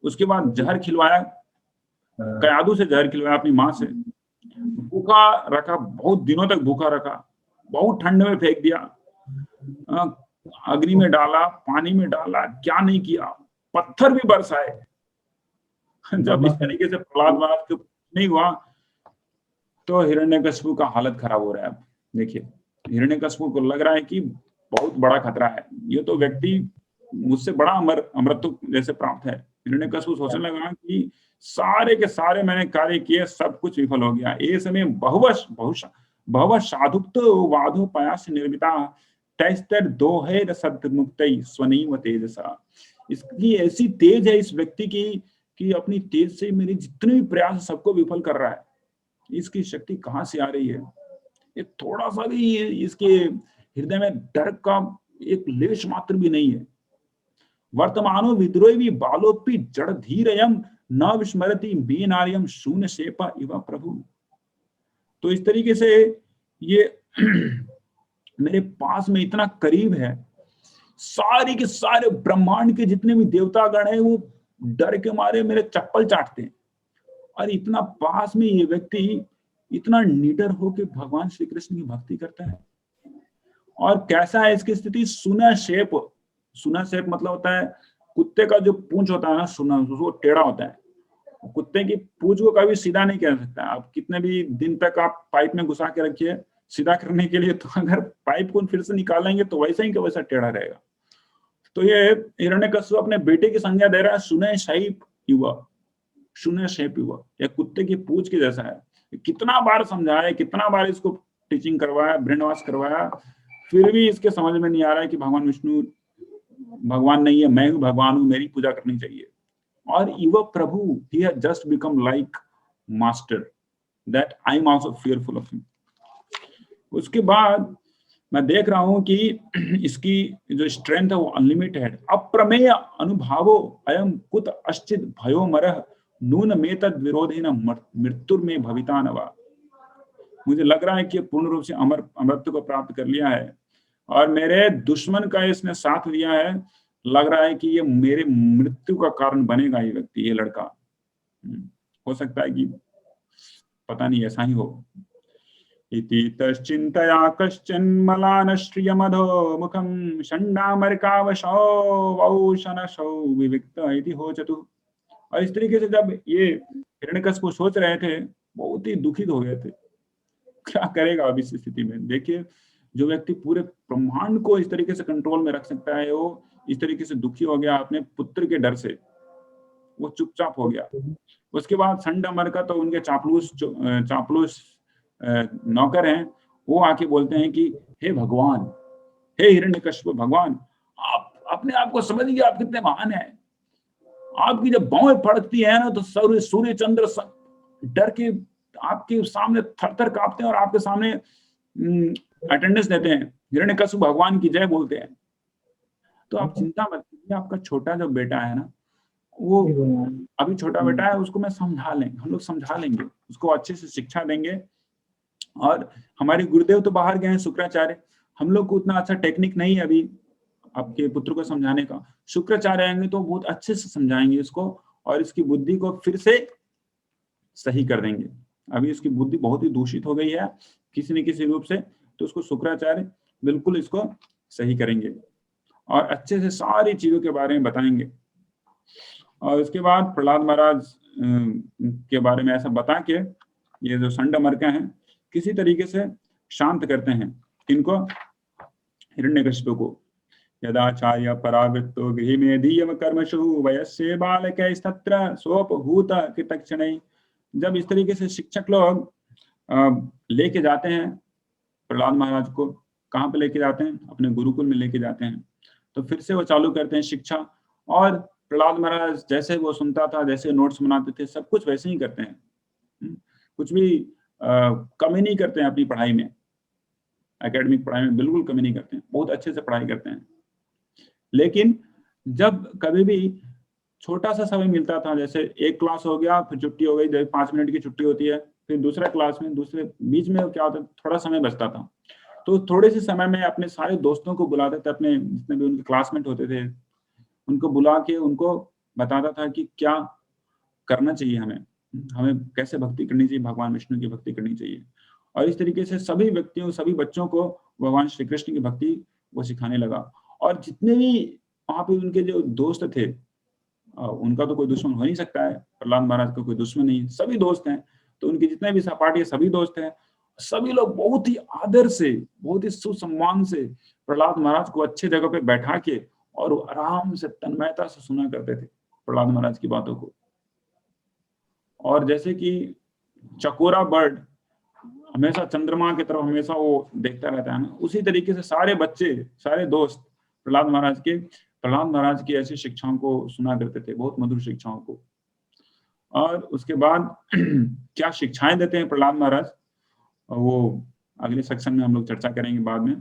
उसके बाद जहर खिलवाया, कयादू से जहर खिलवाया अपनी माँ से, भूखा रखा, बहुत दिनों तक भूखा रखा, बहुत ठंड में फेंक दिया, अग्नि में डाला, पानी में डाला, क्या नहीं किया, पत्थर भी बरसाए। जब इस तरीके से प्रहलाद महाराज को नहीं हुआ तो हिरण्यकशिपु का हालत खराब हो रहा है। देखिए हिरण्यकशिपु को लग रहा है कि बहुत बड़ा खतरा है, ये तो व्यक्ति मुझसे बड़ा अमृत जैसे प्राप्त है। हिरण्यकशिपु सोचने लगा कि सारे के सारे मैंने कार्य किए, सब कुछ विफल हो गया। ये समय बहुवश साधुक्त वाधो पयास निर्मिता तैस्तर दोहे रसद्मुक्तै स्वनीव तेजसा। इसकी ऐसी तेज है इस व्यक्ति की कि अपनी तेज से मेरे जितने भी प्रयास सबको विफल कर रहा है। इसकी शक्ति कहाँ से आ रही है? ये थोड़ा सा भी इसके हृदय में डर का एक लेश मात्र भी नहीं है। वर्तमानो विद्रोही बालोपी जड़ धीरयम न विस्मरति बीनार्यम शून्य शेपा इव प्रभु। तो इस तरीके से ये मेरे पास में इतना करीब है, सारे के सारे ब्रह्मांड के जितने भी देवतागण हैं वो डर के मारे मेरे चप्पल चाटते हैं। और इतना पास में ये व्यक्ति इतना निडर होकर भगवान श्री कृष्ण की भक्ति करता है। और कैसा है इसकी स्थिति? सुना शेप मतलब होता है कुत्ते का जो पूंछ होता है ना, सुना वो टेढ़ा होता है। कुत्ते की पूंछ को कभी सीधा नहीं कर सकता। आप कितने भी दिन तक आप पाइप में घुसा के रखिए सीधा करने के लिए, तो अगर पाइप को फिर से निकालेंगे तो वैसा ही का वैसा टेढ़ा रहेगा। तो ये हिरण्यकश्यप अपने बेटे की संज्ञा दे रहा है सुने शेप युवा, सुने शेप युवा, या कुत्ते की पूंछ के जैसा है। कितना बार समझाया, कितना बार इसको टीचिंग करवाया, ब्रेन वॉश करवाया, फिर भी इसके समझ में नहीं आ रहा है कि भगवान विष्णु भगवान नहीं है, मैं हूं भगवान हूं, मेरी पूजा करनी चाहिए। और युवा प्रभु, he has just become like master that I am also fearful of him। उसके बाद मैं देख रहा हूं कि इसकी जो स्ट्रेंथ है वो अनलिमिटेड है। अप्रमेय अनुभावो अयम कुत अश्चित भयो मरह नून में तद विरोधेन मृत्यु में भविता नवा। मुझे लग रहा है कि पूर्ण रूप से अमरत्व को प्राप्त कर लिया है और मेरे दुश्मन का इसने साथ लिया है। लग रहा है कि ये मेरे मृत्यु का कारण बनेगा ये व्यक्ति, ये लड़का। हो सकता है कि पता नहीं ऐसा ही हो। इति तश्चिन्तया कश्चन मलानश्रियमधो मुखं षण्डामर्कावशौ वौशनशौ विविक्त इति होचतु। और इस तरीके से जब ये हिरण्यकश्यप सोच रहे थे, बहुत ही दुखित हो गए थे। क्या करेगा अब इस स्थिति में? देखिए, जो व्यक्ति पूरे ब्रह्मांड को इस तरीके से कंट्रोल में रख सकता है, वो इस तरीके से दुखी हो गया अपने पुत्र के डर से, वो चुपचाप हो गया। उसके बाद षण्डामर्क का तो उनके चापलूस नौकर हैं, वो आके बोलते हैं कि हे भगवान, हे हिरण्यकश्यप भगवान, आप अपने आप को समझिए, आप कितने महान हैं। आपकी जब बाहें फड़कती है ना तो सूर्य चंद्र डर के आपके सामने थर-थर कांपते हैं और आपके सामने अटेंडेंस देते हैं, हिरण्यकश्यप भगवान की जय बोलते हैं। तो आप चिंता मत कीजिए, आपका छोटा जो बेटा है ना, वो अभी छोटा बेटा है, उसको मैं समझा लेंगे, हम लोग समझा लेंगे, उसको अच्छे से शिक्षा देंगे। और हमारे गुरुदेव तो बाहर गए हैं, शुक्राचार्य, हम लोग को उतना अच्छा टेक्निक नहीं है अभी आपके पुत्र को समझाने का। शुक्राचार्य आएंगे तो बहुत अच्छे से समझाएंगे इसको और इसकी बुद्धि को फिर से सही कर देंगे। अभी इसकी बुद्धि बहुत ही दूषित हो गई है किसी न किसी रूप से, तो उसको शुक्राचार्य बिल्कुल इसको सही करेंगे और अच्छे से सारी चीजों के बारे में बताएंगे। और उसके बाद प्रहलाद महाराज के बारे में ऐसा बता के ये जो षण्डामर्क हैं किसी तरीके से शांत करते हैं इनको, हिरण्यकश्यप को। यदाचार्य परावृत्तो गृहमेधीयम कर्मशु वयस्ये बालकैस्तत्र सोपहूत कृतक्षणैः। जब इस तरीके से शिक्षक लोग लेके जाते हैं प्रहलाद महाराज को, कहाँ पे लेके जाते हैं? अपने गुरुकुल में लेके जाते हैं। तो फिर से वो चालू करते हैं शिक्षा, और प्रहलाद महाराज जैसे वो सुनता था, जैसे नोट्स बनाते थे, सब कुछ वैसे ही करते हैं। कुछ भी कमी नहीं करते हैं अपनी पढ़ाई में, एकेडमिक पढ़ाई में बिल्कुल कमी नहीं करते हैं, बहुत अच्छे से पढ़ाई करते हैं। लेकिन जब कभी भी छोटा सा समय मिलता था, जैसे एक क्लास हो गया फिर छुट्टी हो गई, जैसे 5 मिनट की छुट्टी होती है, फिर दूसरा क्लास में, दूसरे बीच में क्या होता, थोड़ा समय बचता था, तो थोड़े से समय में अपने सारे दोस्तों को बुलाते थे, अपने जितने भी उनके क्लासमेट होते थे उनको बुला के उनको बताता था कि क्या करना चाहिए, हमें कैसे भक्ति करनी चाहिए, भगवान विष्णु की भक्ति करनी चाहिए। और इस तरीके से सभी व्यक्तियों, सभी बच्चों को भगवान श्री कृष्ण की भक्ति वो सिखाने लगा। और जितने भी वहाँ पे उनके जो दोस्त थे, उनका तो कोई दुश्मन हो नहीं सकता है, प्रहलाद महाराज का कोई दुश्मन नहीं, सभी दोस्त हैं। तो उनके जितने भी सहपाठी सभी दोस्त हैं, सभी लोग बहुत ही आदर से, बहुत ही सुसम्मान से प्रहलाद महाराज को अच्छे जगह पे बैठा के और वो आराम से तन्मयता से सुना करते थे प्रहलाद महाराज की बातों को। और जैसे कि चकोरा बर्ड हमेशा चंद्रमा की तरफ हमेशा वो देखता रहता है ना, उसी तरीके से सारे बच्चे, सारे दोस्त प्रहलाद महाराज की ऐसी शिक्षाओं को सुना करते थे, बहुत मधुर शिक्षाओं को। और उसके बाद क्या शिक्षाएं देते हैं प्रहलाद महाराज, वो अगले सेक्शन में हम लोग चर्चा करेंगे बाद में।